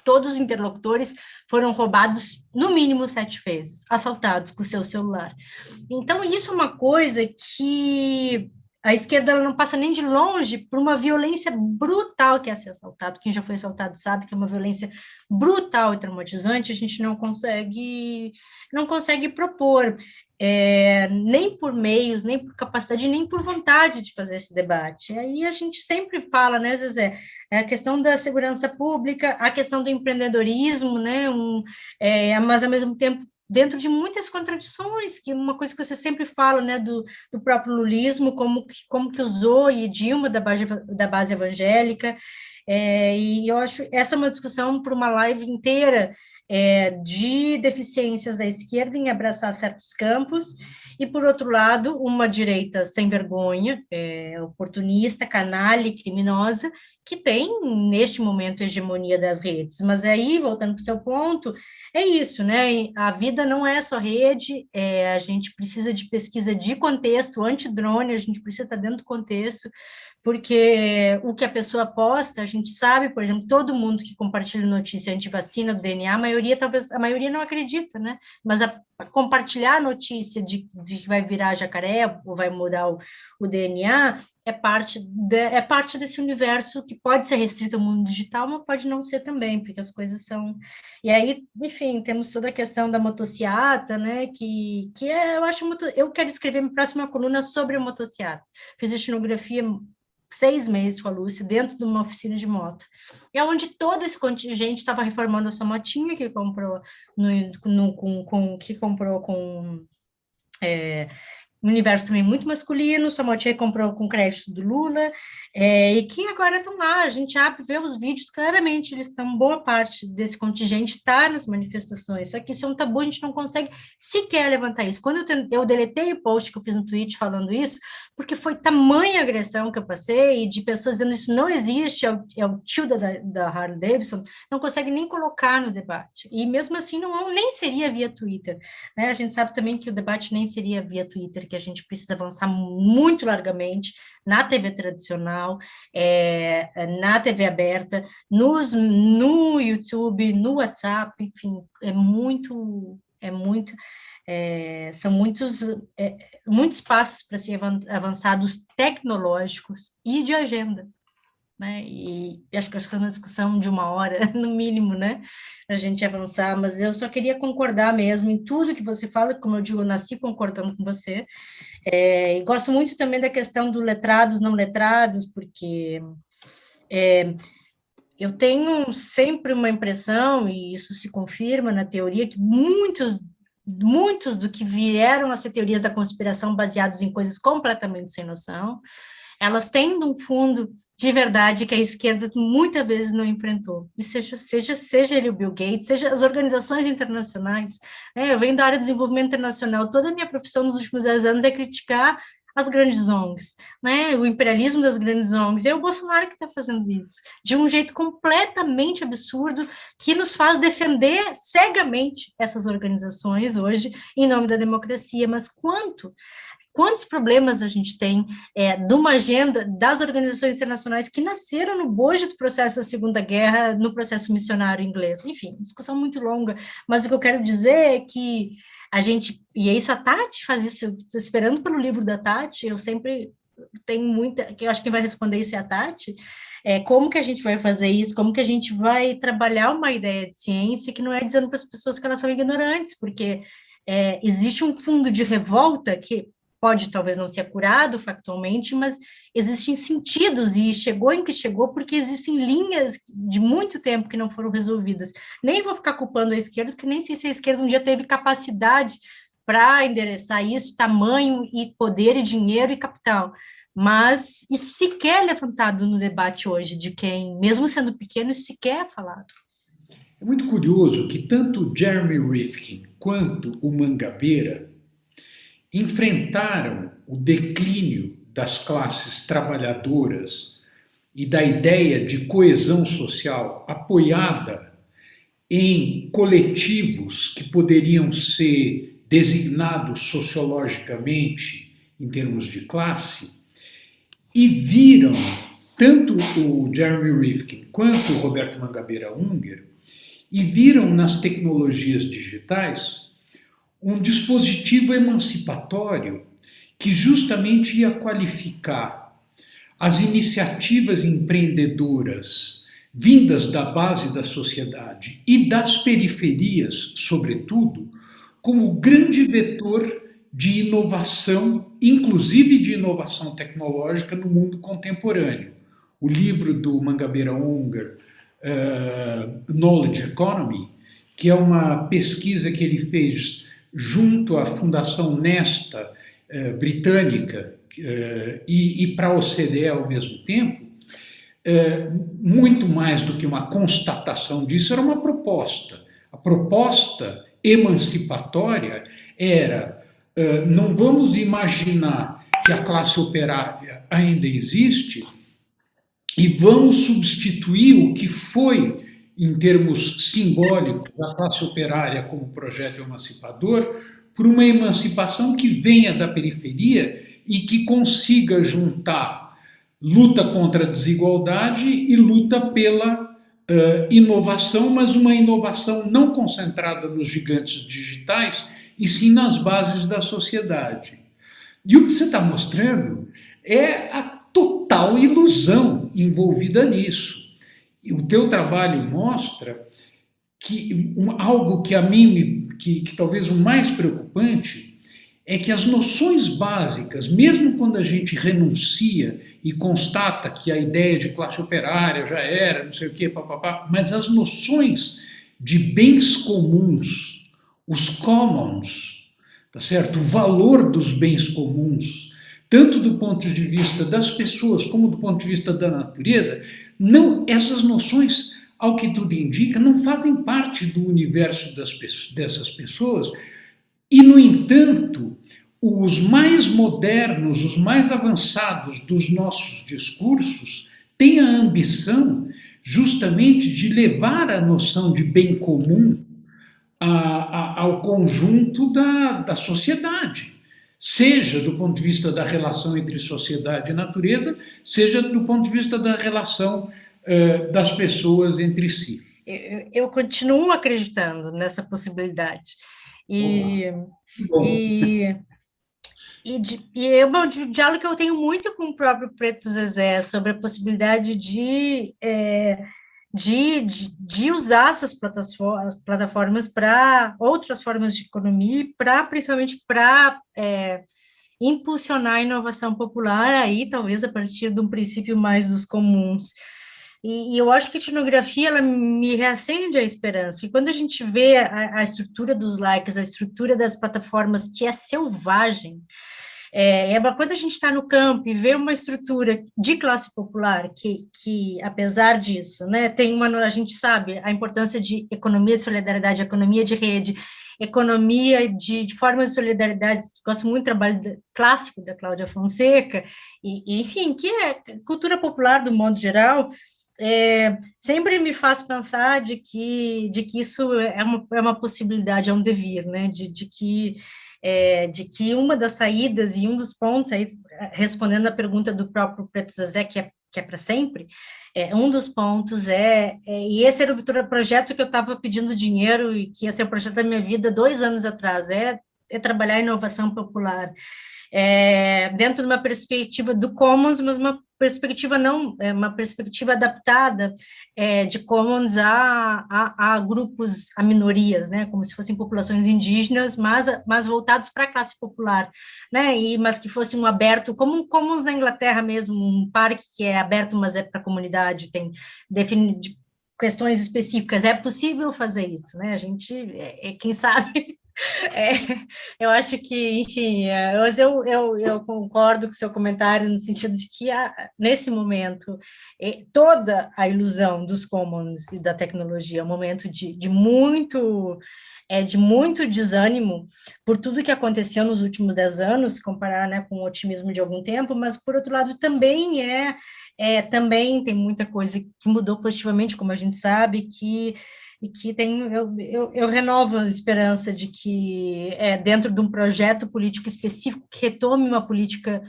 todos os interlocutores foram roubados no mínimo 7 vezes, assaltados com o seu celular. Então, isso é uma coisa que a esquerda ela não passa nem de longe por uma violência brutal que é ser assaltado. Quem já foi assaltado sabe que é uma violência brutal e traumatizante, a gente não consegue propor, nem por meios, nem por capacidade, nem por vontade de fazer esse debate. Aí a gente sempre fala, né, Zezé, a questão da segurança pública, a questão do empreendedorismo, né, mas ao mesmo tempo dentro de muitas contradições, que uma coisa que você sempre fala, né, do próprio lulismo, como que usou e Dilma da base evangélica, e eu acho essa é uma discussão para uma live inteira de deficiências da esquerda em abraçar certos campos, e, por outro lado, uma direita sem vergonha, oportunista, canalha e criminosa, que tem, neste momento, hegemonia das redes. Mas aí, voltando para o seu ponto, é isso, né? A vida não é só rede, a gente precisa de pesquisa de contexto, antidrone, a gente precisa estar dentro do contexto, porque o que a pessoa posta, a gente sabe, por exemplo, todo mundo que compartilha notícia antivacina do DNA, a maioria não acredita, né? Mas compartilhar a notícia de que vai virar jacaré ou vai mudar o DNA é parte desse universo que pode ser restrito ao mundo digital, mas pode não ser também, porque as coisas são... E aí, enfim, temos toda a questão da motociata, né, que eu quero escrever minha próxima coluna sobre a motociata. Fiz etnografia 6 meses com a Lúcia, dentro de uma oficina de moto. É onde todo esse contingente estava reformando a sua motinha, que comprou com um universo também muito masculino, sua motinha comprou com crédito do Lula, e que agora estão lá, a gente vê os vídeos, claramente eles estão, boa parte desse contingente está nas manifestações, só que isso é um tabu, a gente não consegue sequer levantar isso. Quando eu deletei o post que eu fiz no tweet falando isso, porque foi tamanha agressão que eu passei, de pessoas dizendo isso não existe, é o tio da Harley Davidson, não consegue nem colocar no debate, e mesmo assim nem seria via Twitter, né? A gente sabe também que o debate nem seria via Twitter, que a gente precisa avançar muito largamente na TV tradicional, na TV aberta, no YouTube, no WhatsApp, enfim, são muitos passos para ser avançados tecnológicos e de agenda. né? E acho que é uma discussão de 1 hora, no mínimo, né? Para a gente avançar, mas eu só queria concordar mesmo em tudo que você fala, como eu digo, eu nasci concordando com você. E gosto muito também da questão do letrados, não letrados, porque eu tenho sempre uma impressão, e isso se confirma na teoria, que muitos do que vieram a ser teorias da conspiração baseados em coisas completamente sem noção, elas têm um fundo de verdade que a esquerda muitas vezes não enfrentou. E seja ele o Bill Gates, seja as organizações internacionais. Eu venho da área de desenvolvimento internacional, toda a minha profissão nos últimos 10 anos é criticar as grandes ONGs, né? O imperialismo das grandes ONGs. É o Bolsonaro que está fazendo isso, de um jeito completamente absurdo, que nos faz defender cegamente essas organizações hoje, em nome da democracia. Mas quantos problemas a gente tem de uma agenda das organizações internacionais que nasceram no bojo do processo da Segunda Guerra, no processo missionário inglês. Enfim, discussão muito longa, mas o que eu quero dizer é que a gente, e é isso, a Tati faz isso, eu estou esperando pelo livro da Tati, eu sempre tenho muita, que eu acho que quem vai responder isso é a Tati, como que a gente vai fazer isso, como que a gente vai trabalhar uma ideia de ciência que não é dizendo para as pessoas que elas são ignorantes, porque existe um fundo de revolta que pode talvez não ser curado factualmente, mas existem sentidos, e chegou em que chegou porque existem linhas de muito tempo que não foram resolvidas. Nem vou ficar culpando a esquerda, porque nem sei se a esquerda um dia teve capacidade para endereçar isso, tamanho e poder e dinheiro e capital. Mas isso sequer é levantado no debate hoje, de quem, mesmo sendo pequeno, isso sequer é falado. É muito curioso que tanto Jeremy Rifkin quanto o Mangabeira enfrentaram o declínio das classes trabalhadoras e da ideia de coesão social apoiada em coletivos que poderiam ser designados sociologicamente em termos de classe, e viram, tanto o Jeremy Rifkin quanto o Roberto Mangabeira Unger, e viram nas tecnologias digitais um dispositivo emancipatório que justamente ia qualificar as iniciativas empreendedoras vindas da base da sociedade e das periferias, sobretudo, como grande vetor de inovação, inclusive de inovação tecnológica no mundo contemporâneo. O livro do Mangabeira Unger, Knowledge Economy, que é uma pesquisa que ele fez junto à Fundação Nesta britânica e para a OCDE ao mesmo tempo, muito mais do que uma constatação disso, era uma proposta. A proposta emancipatória era: não vamos imaginar que a classe operária ainda existe e vamos substituir o que foi, em termos simbólicos, a classe operária como projeto emancipador, por uma emancipação que venha da periferia e que consiga juntar luta contra a desigualdade e luta pela inovação, mas uma inovação não concentrada nos gigantes digitais, e sim nas bases da sociedade. E o que você está mostrando é a total ilusão envolvida nisso. E o teu trabalho mostra que algo que a mim, que talvez o mais preocupante, é que as noções básicas, mesmo quando a gente renuncia e constata que a ideia de classe operária já era, não sei o quê, papapá, mas as noções de bens comuns, os commons, tá certo? O valor dos bens comuns, tanto do ponto de vista das pessoas como do ponto de vista da natureza, não, essas noções, ao que tudo indica, não fazem parte do universo dessas pessoas e, no entanto, os mais modernos, os mais avançados dos nossos discursos têm a ambição justamente de levar a noção de bem comum ao conjunto da sociedade, seja do ponto de vista da relação entre sociedade e natureza, seja do ponto de vista da relação das pessoas entre si. Eu continuo acreditando nessa possibilidade. E é um diálogo que eu tenho muito com o próprio Preto Zezé sobre a possibilidade de usar essas plataformas para outras formas de economia, principalmente para impulsionar a inovação popular, aí talvez a partir de um princípio mais dos comuns. E eu acho que a etnografia, ela me reacende a esperança, e quando a gente vê a estrutura dos likes, a estrutura das plataformas, que é selvagem, quando a gente está no campo e vê uma estrutura de classe popular que apesar disso, né, a gente sabe a importância de economia de solidariedade, economia de rede, economia de formas de solidariedade. Gosto muito do trabalho clássico da Cláudia Fonseca, enfim, que é cultura popular do modo geral. Sempre me faz pensar de que isso é uma possibilidade, é um devir, né, de que uma das saídas e um dos pontos, aí, respondendo a pergunta do próprio Preto Zezé, que é para sempre, um dos pontos e esse era o projeto que eu estava pedindo dinheiro e que ia ser o projeto da minha vida 2 anos atrás, é trabalhar inovação popular, dentro de uma perspectiva do Commons, mas uma perspectiva uma perspectiva adaptada de Commons a grupos, a minorias, né, como se fossem populações indígenas, mas voltados para a classe popular, né, mas que fosse um aberto, como um Commons na Inglaterra mesmo, um parque que é aberto, mas é para a comunidade, tem questões específicas. É possível fazer isso, né, a gente, quem sabe... eu acho que, enfim, mas eu concordo com o seu comentário no sentido de que, nesse momento, toda a ilusão dos commons e da tecnologia é um momento de muito desânimo por tudo que aconteceu nos últimos 10 anos, se comparar, né, com o otimismo de algum tempo, mas, por outro lado, também também tem muita coisa que mudou positivamente, como a gente sabe, e que eu renovo a esperança de que, dentro de um projeto político específico, que retome uma política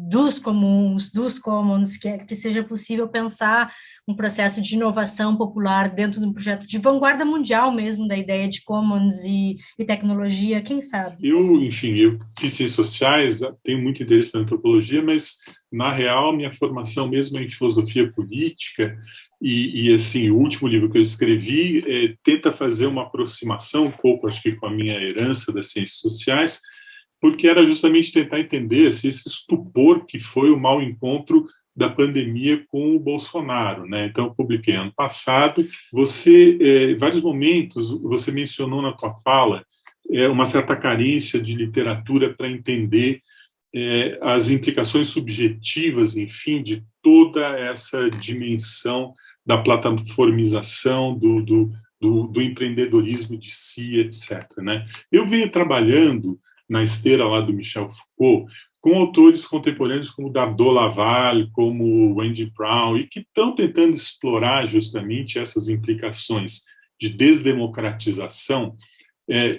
dos comuns, dos commons, que seja possível pensar um processo de inovação popular dentro de um projeto de vanguarda mundial mesmo, da ideia de commons e tecnologia, quem sabe? Enfim, eu fiz ciências sociais, tenho muito interesse pela antropologia, mas, na real, minha formação mesmo é em filosofia política, e assim, o último livro que eu escrevi tenta fazer uma aproximação um pouco, acho que com a minha herança das ciências sociais, porque era justamente tentar entender esse estupor que foi o mau encontro da pandemia com o Bolsonaro, né? Então, eu publiquei ano passado. Em vários momentos, você mencionou na tua fala uma certa carência de literatura para entender as implicações subjetivas, enfim, de toda essa dimensão da plataformização, do empreendedorismo de si, etc. Né? Eu venho trabalhando na esteira lá do Michel Foucault com autores contemporâneos como Dado Laval, como Wendy Brown, e que estão tentando explorar justamente essas implicações de desdemocratização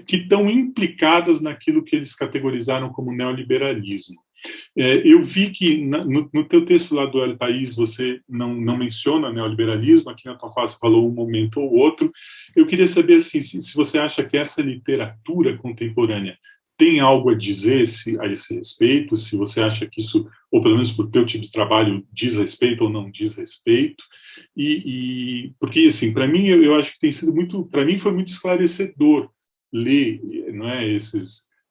que estão implicadas naquilo que eles categorizaram como neoliberalismo. Eu vi que no teu texto lá do El País você não menciona neoliberalismo, aqui na tua fala você falou um momento ou outro. Eu queria saber assim, se você acha que essa literatura contemporânea tem algo a dizer a esse respeito, se você acha que isso, ou pelo menos por teu tipo de trabalho, diz respeito ou não diz respeito, porque assim, para mim, eu acho que tem sido para mim foi muito esclarecedor ler, não é,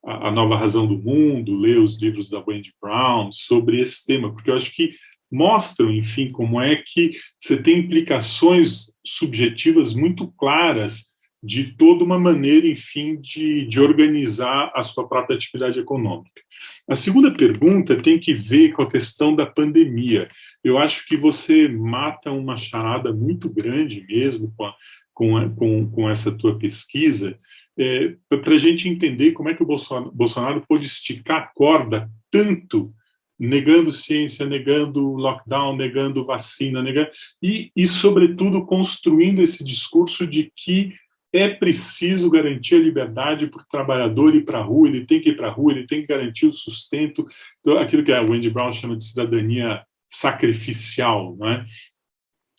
a Nova Razão do Mundo, ler os livros da Wendy Brown sobre esse tema, porque eu acho que mostram, enfim, como é que você tem implicações subjetivas muito claras de toda uma maneira, enfim, de organizar a sua própria atividade econômica. A segunda pergunta tem que ver com a questão da pandemia. Eu acho que você mata uma charada muito grande mesmo com essa tua pesquisa, para a gente entender como é que o Bolsonaro pôde esticar a corda tanto, negando ciência, negando lockdown, negando vacina, e, sobretudo, construindo esse discurso de que é preciso garantir a liberdade para o trabalhador ir para a rua, ele tem que ir para a rua, ele tem que garantir o sustento, aquilo que a Wendy Brown chama de cidadania sacrificial, não é?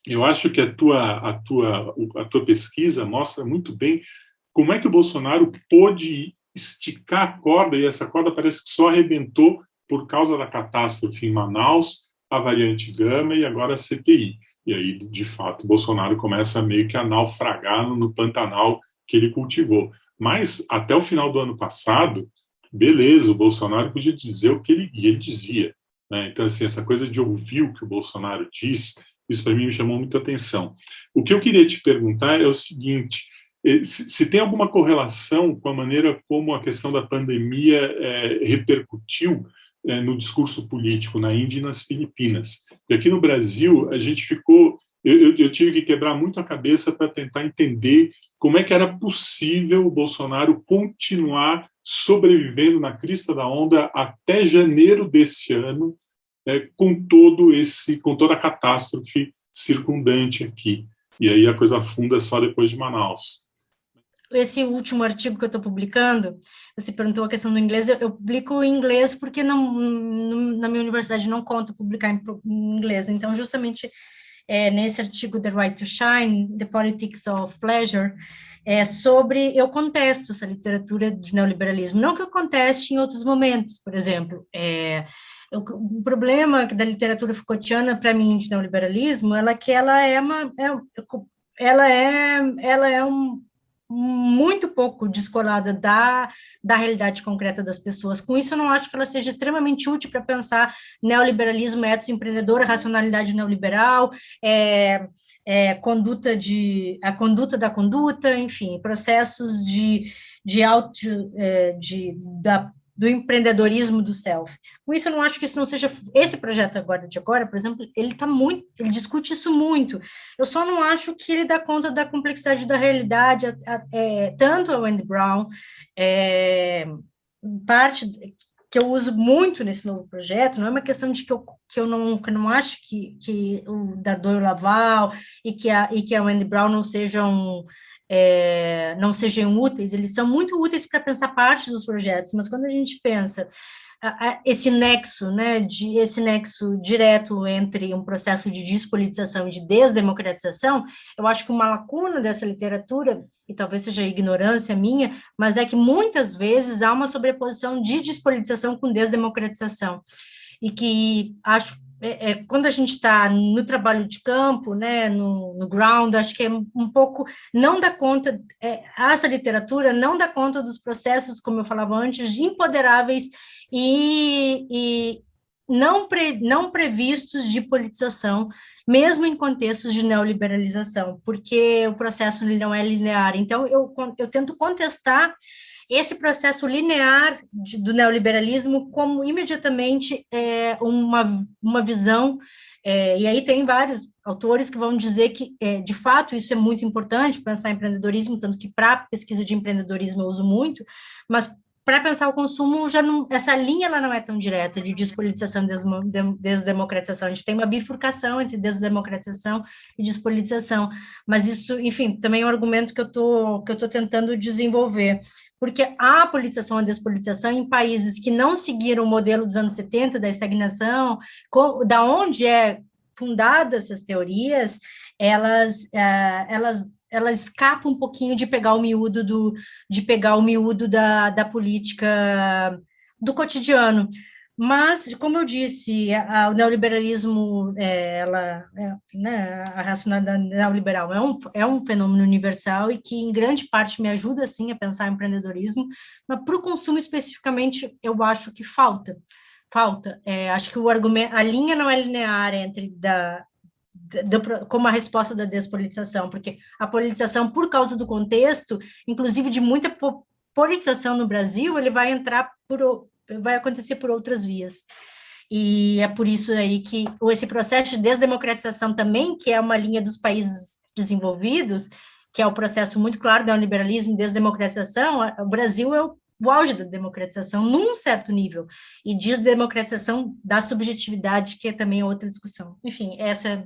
Eu acho que a tua pesquisa mostra muito bem como é que o Bolsonaro pôde esticar a corda, e essa corda parece que só arrebentou por causa da catástrofe em Manaus, a variante Gama e agora a CPI. E aí, de fato, Bolsonaro começa meio que a naufragar no Pantanal que ele cultivou. Mas, até o final do ano passado, beleza, o Bolsonaro podia dizer o que ele dizia, né? Então, assim, essa coisa de ouvir o que o Bolsonaro diz, isso para mim me chamou muita atenção. O que eu queria te perguntar é o seguinte: se tem alguma correlação com a maneira como a questão da pandemia repercutiu no discurso político na Índia e nas Filipinas. E aqui no Brasil, a gente ficou... Eu tive que quebrar muito a cabeça para tentar entender como é que era possível o Bolsonaro continuar sobrevivendo na crista da onda até janeiro desse ano, com toda a catástrofe circundante aqui. E aí a coisa afunda só depois de Manaus. Esse último artigo que eu estou publicando, você perguntou a questão do inglês, eu publico em inglês porque na minha universidade não conta publicar em inglês, então justamente nesse artigo The Right to Shine, The Politics of Pleasure, eu contesto essa literatura de neoliberalismo, não que eu conteste em outros momentos, por exemplo, o problema da literatura Foucaultiana, para mim, de neoliberalismo, é que ela é muito pouco descolada da realidade concreta das pessoas. Com isso, eu não acho que ela seja extremamente útil para pensar neoliberalismo, ethos empreendedor, racionalidade neoliberal, a conduta da conduta, enfim, processos do empreendedorismo do self. Com isso, eu não acho que isso não seja... Esse projeto agora, por exemplo, ele discute isso muito. Eu só não acho que ele dá conta da complexidade da realidade, tanto a Wendy Brown, parte que eu uso muito nesse novo projeto, não é uma questão de que eu não acho que o Dardot e o Laval e que a Wendy Brown não sejam úteis, eles são muito úteis para pensar parte dos projetos, mas quando a gente pensa esse nexo direto entre um processo de despolitização e de desdemocratização, eu acho que uma lacuna dessa literatura, e talvez seja ignorância minha, mas é que muitas vezes há uma sobreposição de despolitização com desdemocratização, e que acho quando a gente está no trabalho de campo, né, no ground, acho que é um pouco, não dá conta, essa literatura não dá conta dos processos, como eu falava antes, imponderáveis e não previstos de politização, mesmo em contextos de neoliberalização, porque o processo não é linear. Então, eu tento contestar esse processo linear do neoliberalismo como imediatamente uma visão, e aí tem vários autores que vão dizer que, de fato, isso é muito importante, pensar em empreendedorismo, tanto que para pesquisa de empreendedorismo eu uso muito, mas para pensar o consumo, essa linha ela não é tão direta de despolitização e desdemocratização. A gente tem uma bifurcação entre desdemocratização e despolitização, mas isso, enfim, também é um argumento que eu tô tentando desenvolver, porque a politização e a despolitização em países que não seguiram o modelo dos anos 70, da estagnação, da onde fundadas essas teorias, elas escapam um pouquinho de pegar o miúdo da política do cotidiano. Mas, como eu disse, o neoliberalismo, a racionalidade neoliberal é um fenômeno universal e que, em grande parte, me ajuda, sim, a pensar em empreendedorismo, mas para o consumo, especificamente, eu acho que falta. Acho que a linha não é linear entre como a resposta da despolitização, porque a politização, por causa do contexto, inclusive de muita politização no Brasil, ele vai acontecer por outras vias. E é por isso aí que esse processo de desdemocratização também, que é uma linha dos países desenvolvidos, que é o processo muito claro do neoliberalismo e desdemocratização, o Brasil é o auge da democratização num certo nível, e desdemocratização da subjetividade, que é também outra discussão. Enfim, essa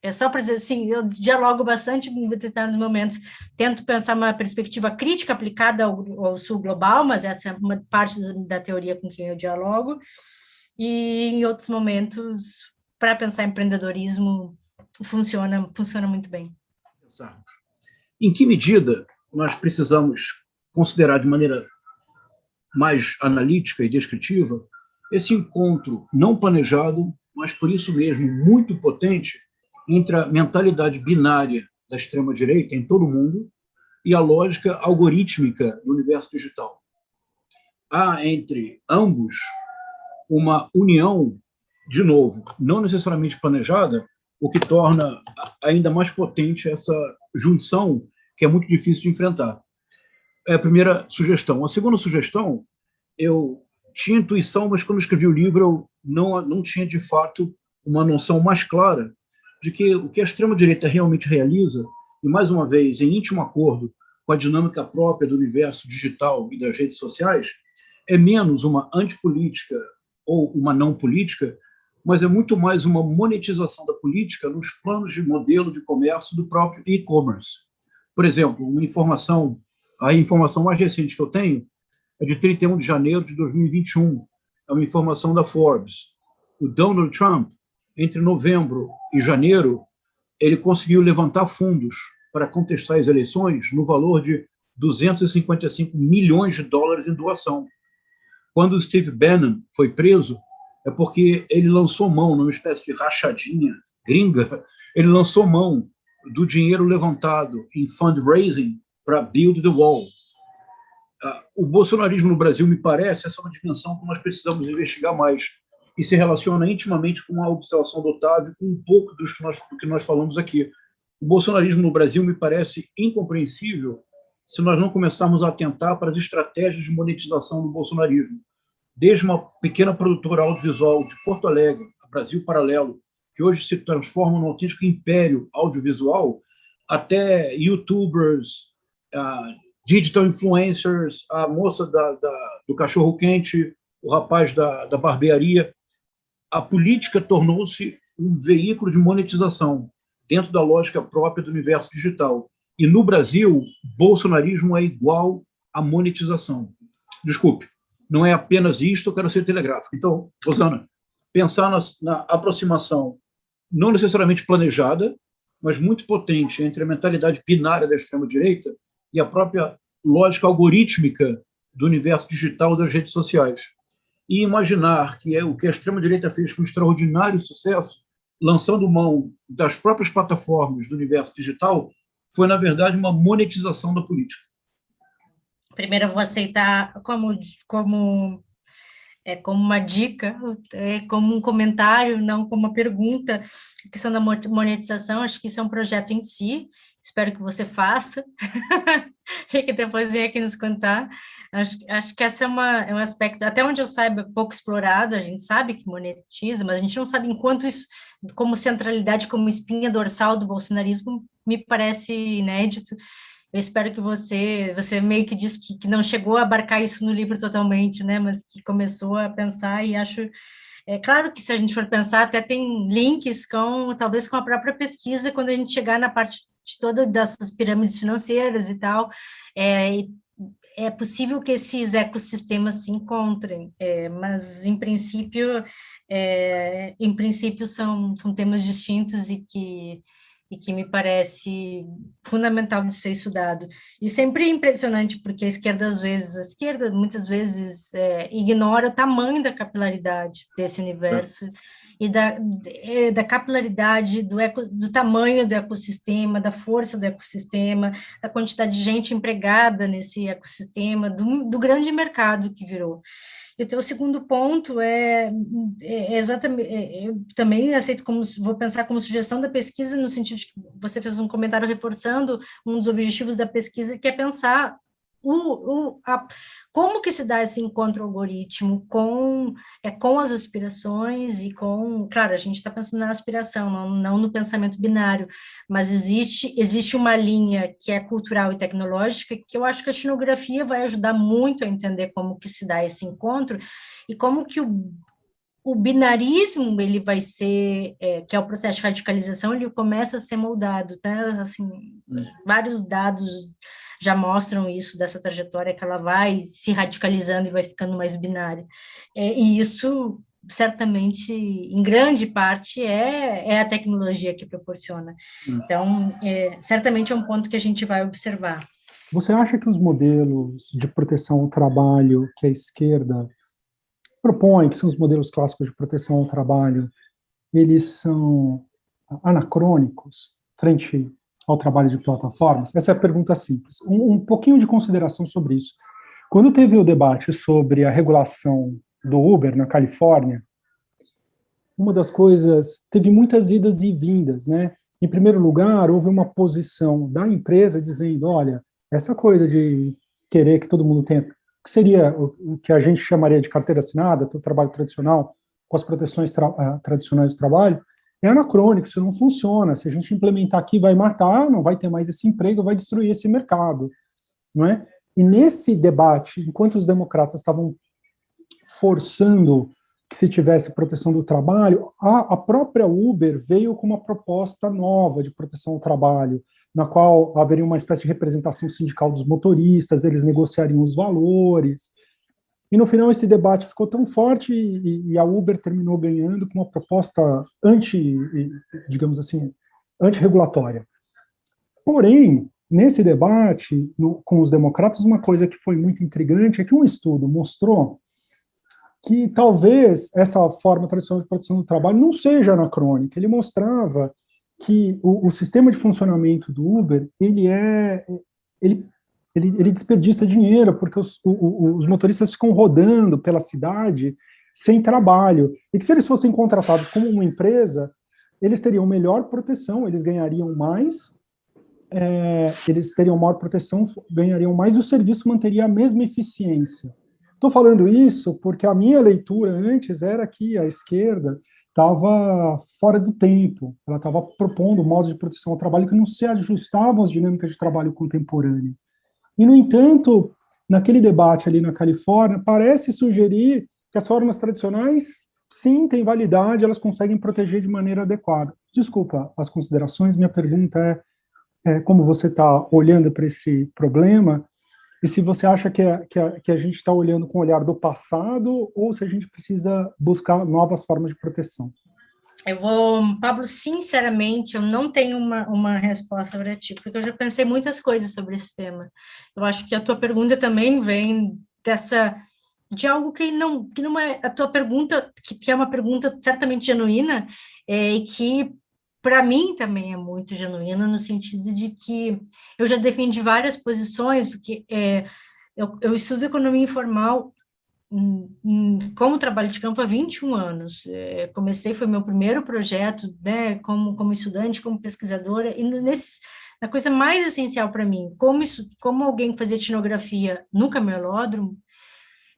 é só para dizer assim, eu dialogo bastante em determinados momentos, tento pensar uma perspectiva crítica aplicada ao sul global, mas essa é uma parte da teoria com quem eu dialogo, e em outros momentos, para pensar em empreendedorismo, funciona muito bem. Em que medida nós precisamos considerar de maneira mais analítica e descritiva, esse encontro não planejado, mas por isso mesmo muito potente, entre a mentalidade binária da extrema-direita em todo o mundo e a lógica algorítmica do universo digital. Há entre ambos uma união, de novo, não necessariamente planejada, o que torna ainda mais potente essa junção que é muito difícil de enfrentar. É a primeira sugestão. A segunda sugestão, eu tinha intuição, mas quando escrevi o livro eu não tinha, de fato, uma noção mais clara de que o que a extrema-direita realmente realiza, e, mais uma vez, em íntimo acordo com a dinâmica própria do universo digital e das redes sociais, é menos uma antipolítica ou uma não política, mas é muito mais uma monetização da política nos planos de modelo de comércio do próprio e-commerce. Por exemplo, a informação mais recente que eu tenho é de 31 de janeiro de 2021, é uma informação da Forbes. O Donald Trump, entre novembro e janeiro, ele conseguiu levantar fundos para contestar as eleições no valor de 255 milhões de dólares em doação. Quando o Steve Bannon foi preso, é porque ele lançou mão, numa espécie de rachadinha gringa, ele lançou mão do dinheiro levantado em fundraising para Build the Wall. O bolsonarismo no Brasil, me parece, essa é uma dimensão que nós precisamos investigar mais, e se relaciona intimamente com a observação do Otávio, com um pouco do que nós falamos aqui. O bolsonarismo no Brasil me parece incompreensível se nós não começarmos a atentar para as estratégias de monetização do bolsonarismo. Desde uma pequena produtora audiovisual de Porto Alegre, a Brasil Paralelo, que hoje se transforma num autêntico império audiovisual, até youtubers, digital influencers, a moça do cachorro-quente, o rapaz da barbearia. A política tornou-se um veículo de monetização dentro da lógica própria do universo digital. E no Brasil, bolsonarismo é igual à monetização. Desculpe, não é apenas isto, eu quero ser telegráfico. Então, Rosana, pensar na aproximação não necessariamente planejada, mas muito potente entre a mentalidade binária da extrema-direita e a própria lógica algorítmica do universo digital das redes sociais. E imaginar que é o que a extrema-direita fez com extraordinário sucesso, lançando mão das próprias plataformas do universo digital, foi, na verdade, uma monetização da política. Primeiro, eu vou aceitar como uma dica, como um comentário, não como uma pergunta, a questão da monetização. Acho que isso é um projeto em si, espero que você faça, e que depois venha aqui nos contar. Acho que esse é um aspecto, até onde eu saiba, pouco explorado. A gente sabe que monetiza, mas a gente não sabe enquanto isso, como centralidade, como espinha dorsal do bolsonarismo, me parece inédito. Eu espero que você meio que disse que não chegou a abarcar isso no livro totalmente, né, mas que começou a pensar, e acho, claro que se a gente for pensar, até tem links talvez com a própria pesquisa, quando a gente chegar na parte de todas dessas pirâmides financeiras e tal, é possível que esses ecossistemas se encontrem, mas em princípio são temas distintos e que me parece fundamental de ser estudado. E sempre é impressionante, porque a esquerda muitas vezes ignora o tamanho da capilaridade desse universo, e da capilaridade do tamanho do ecossistema, da força do ecossistema, da quantidade de gente empregada nesse ecossistema, do grande mercado que virou. E o teu segundo ponto exatamente, eu também aceito vou pensar como sugestão da pesquisa, no sentido de que você fez um comentário reforçando um dos objetivos da pesquisa, que é pensar como que se dá esse encontro algoritmo com as aspirações e claro, a gente está pensando na aspiração, não no pensamento binário, mas existe uma linha que é cultural e tecnológica, que eu acho que a etnografia vai ajudar muito a entender como que se dá esse encontro, e como que o binarismo, ele vai ser, que é o processo de radicalização, ele começa a ser moldado, tá? Assim, vários dados já mostram isso, dessa trajetória, que ela vai se radicalizando e vai ficando mais binária. E isso, certamente, em grande parte, é a tecnologia que proporciona. Então, certamente é um ponto que a gente vai observar. Você acha que os modelos de proteção ao trabalho que a esquerda propõe, que são os modelos clássicos de proteção ao trabalho, eles são anacrônicos frente ao trabalho de plataformas? Essa é a pergunta simples. Um pouquinho de consideração sobre isso. Quando teve o debate sobre a regulação do Uber na Califórnia, uma das coisas, teve muitas idas e vindas, né? Em primeiro lugar, houve uma posição da empresa dizendo, olha, essa coisa de querer que todo mundo tenha, que seria o que a gente chamaria de carteira assinada, o trabalho tradicional, com as proteções tradicionais do trabalho, é anacrônico, isso não funciona. Se a gente implementar aqui, vai matar, não vai ter mais esse emprego, vai destruir esse mercado, não é? E nesse debate, enquanto os democratas estavam forçando que se tivesse proteção do trabalho, a própria Uber veio com uma proposta nova de proteção ao trabalho, na qual haveria uma espécie de representação sindical dos motoristas, eles negociariam os valores. E no final esse debate ficou tão forte e a Uber terminou ganhando com uma proposta digamos assim, antirregulatória. Porém, nesse debate com os democratas, uma coisa que foi muito intrigante é que um estudo mostrou que talvez essa forma tradicional de proteção do trabalho não seja anacrônica. Ele mostrava que o sistema de funcionamento do Uber, ele desperdiça dinheiro, porque os motoristas ficam rodando pela cidade sem trabalho, e que se eles fossem contratados como uma empresa, eles teriam melhor proteção, eles ganhariam mais, eles teriam maior proteção, ganhariam mais, e o serviço manteria a mesma eficiência. Estou falando isso porque a minha leitura antes era que a esquerda estava fora do tempo, ela estava propondo modos de proteção ao trabalho que não se ajustavam às dinâmicas de trabalho contemporâneo. E, no entanto, naquele debate ali na Califórnia, parece sugerir que as formas tradicionais, sim, têm validade, elas conseguem proteger de maneira adequada. Desculpa as considerações, minha pergunta é como você está olhando para esse problema, e se você acha que a gente está olhando com o olhar do passado, ou se a gente precisa buscar novas formas de proteção. Pablo, sinceramente, eu não tenho uma resposta para ti, porque eu já pensei muitas coisas sobre esse tema. Eu acho que a tua pergunta também vem de algo que não é a tua pergunta, que é uma pergunta certamente genuína, e que para mim também é muito genuína, no sentido de que eu já defendi várias posições, porque eu estudo economia informal como trabalho de campo há 21 anos. Foi meu primeiro projeto, né, como estudante, como pesquisadora, e a coisa mais essencial para mim, como alguém que fazia etnografia no camelódromo,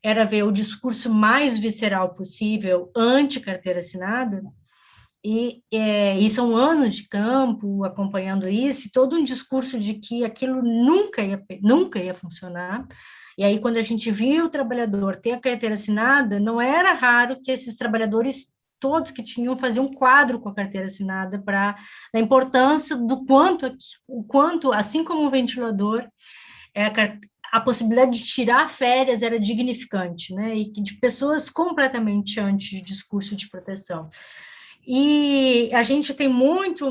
era ver o discurso mais visceral possível anti-carteira assinada, e são anos de campo acompanhando isso, e todo um discurso de que aquilo nunca ia funcionar. E aí, quando a gente viu o trabalhador ter a carteira assinada, não era raro que esses trabalhadores, todos que tinham, faziam um quadro com a carteira assinada da importância do quanto, assim como o ventilador, a possibilidade de tirar férias era dignificante, né? E de pessoas completamente anti-discurso de proteção. E a gente tem muito,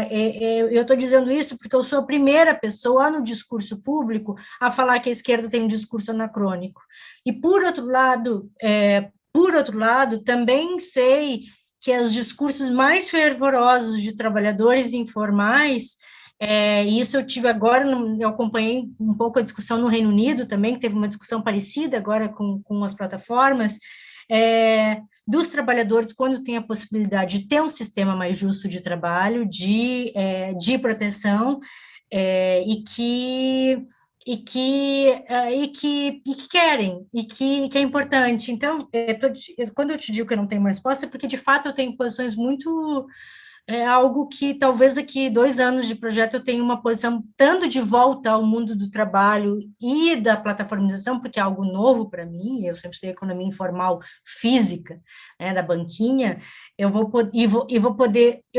eu estou dizendo isso porque eu sou a primeira pessoa no discurso público a falar que a esquerda tem um discurso anacrônico. E, por outro lado, também sei que os discursos mais fervorosos de trabalhadores informais, isso eu tive agora, eu acompanhei um pouco a discussão no Reino Unido também, que teve uma discussão parecida agora com as plataformas, dos trabalhadores, quando tem a possibilidade de ter um sistema mais justo de trabalho, de proteção, e que querem, e que é importante. Então, quando eu te digo que eu não tenho uma resposta, é porque, de fato, eu tenho posições muito... algo que talvez daqui 2 anos de projeto eu tenha uma posição tanto de volta ao mundo do trabalho e da plataformização, porque é algo novo para mim, eu sempre estudei economia informal física, né, da banquinha, eu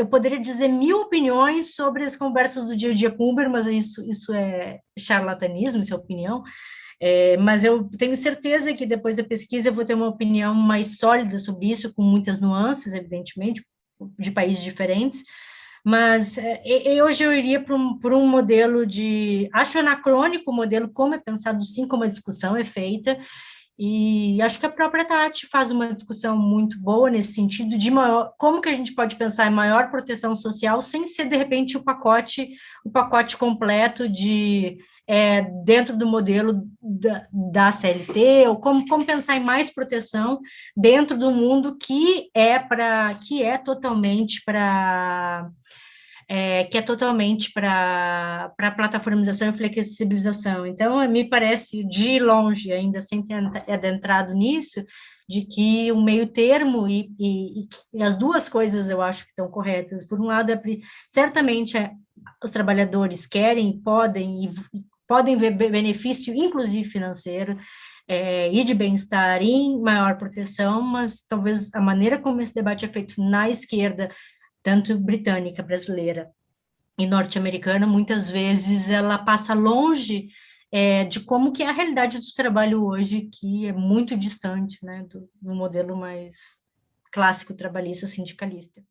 poderia dizer 1000 opiniões sobre as conversas do dia a dia com Uber, mas isso é charlatanismo, isso é opinião. Mas eu tenho certeza que depois da pesquisa eu vou ter uma opinião mais sólida sobre isso, com muitas nuances, evidentemente, de países diferentes, Mas hoje eu iria por um modelo acho anacrônico o modelo como é pensado, sim, como a discussão é feita, e acho que a própria Tati faz uma discussão muito boa nesse sentido de como que a gente pode pensar em maior proteção social sem ser, de repente, o pacote completo dentro do modelo da CLT, ou como pensar em mais proteção dentro do mundo que é totalmente para plataformização e flexibilização. Então, me parece, de longe, ainda sem ter adentrado nisso, de que o meio termo e as duas coisas eu acho que estão corretas. Por um lado, certamente os trabalhadores podem ver benefício, inclusive financeiro, e de bem-estar em maior proteção, mas talvez a maneira como esse debate é feito na esquerda, tanto britânica, brasileira e norte-americana, muitas vezes ela passa longe de como que é a realidade do trabalho hoje, que é muito distante, né, do modelo mais clássico trabalhista sindicalista.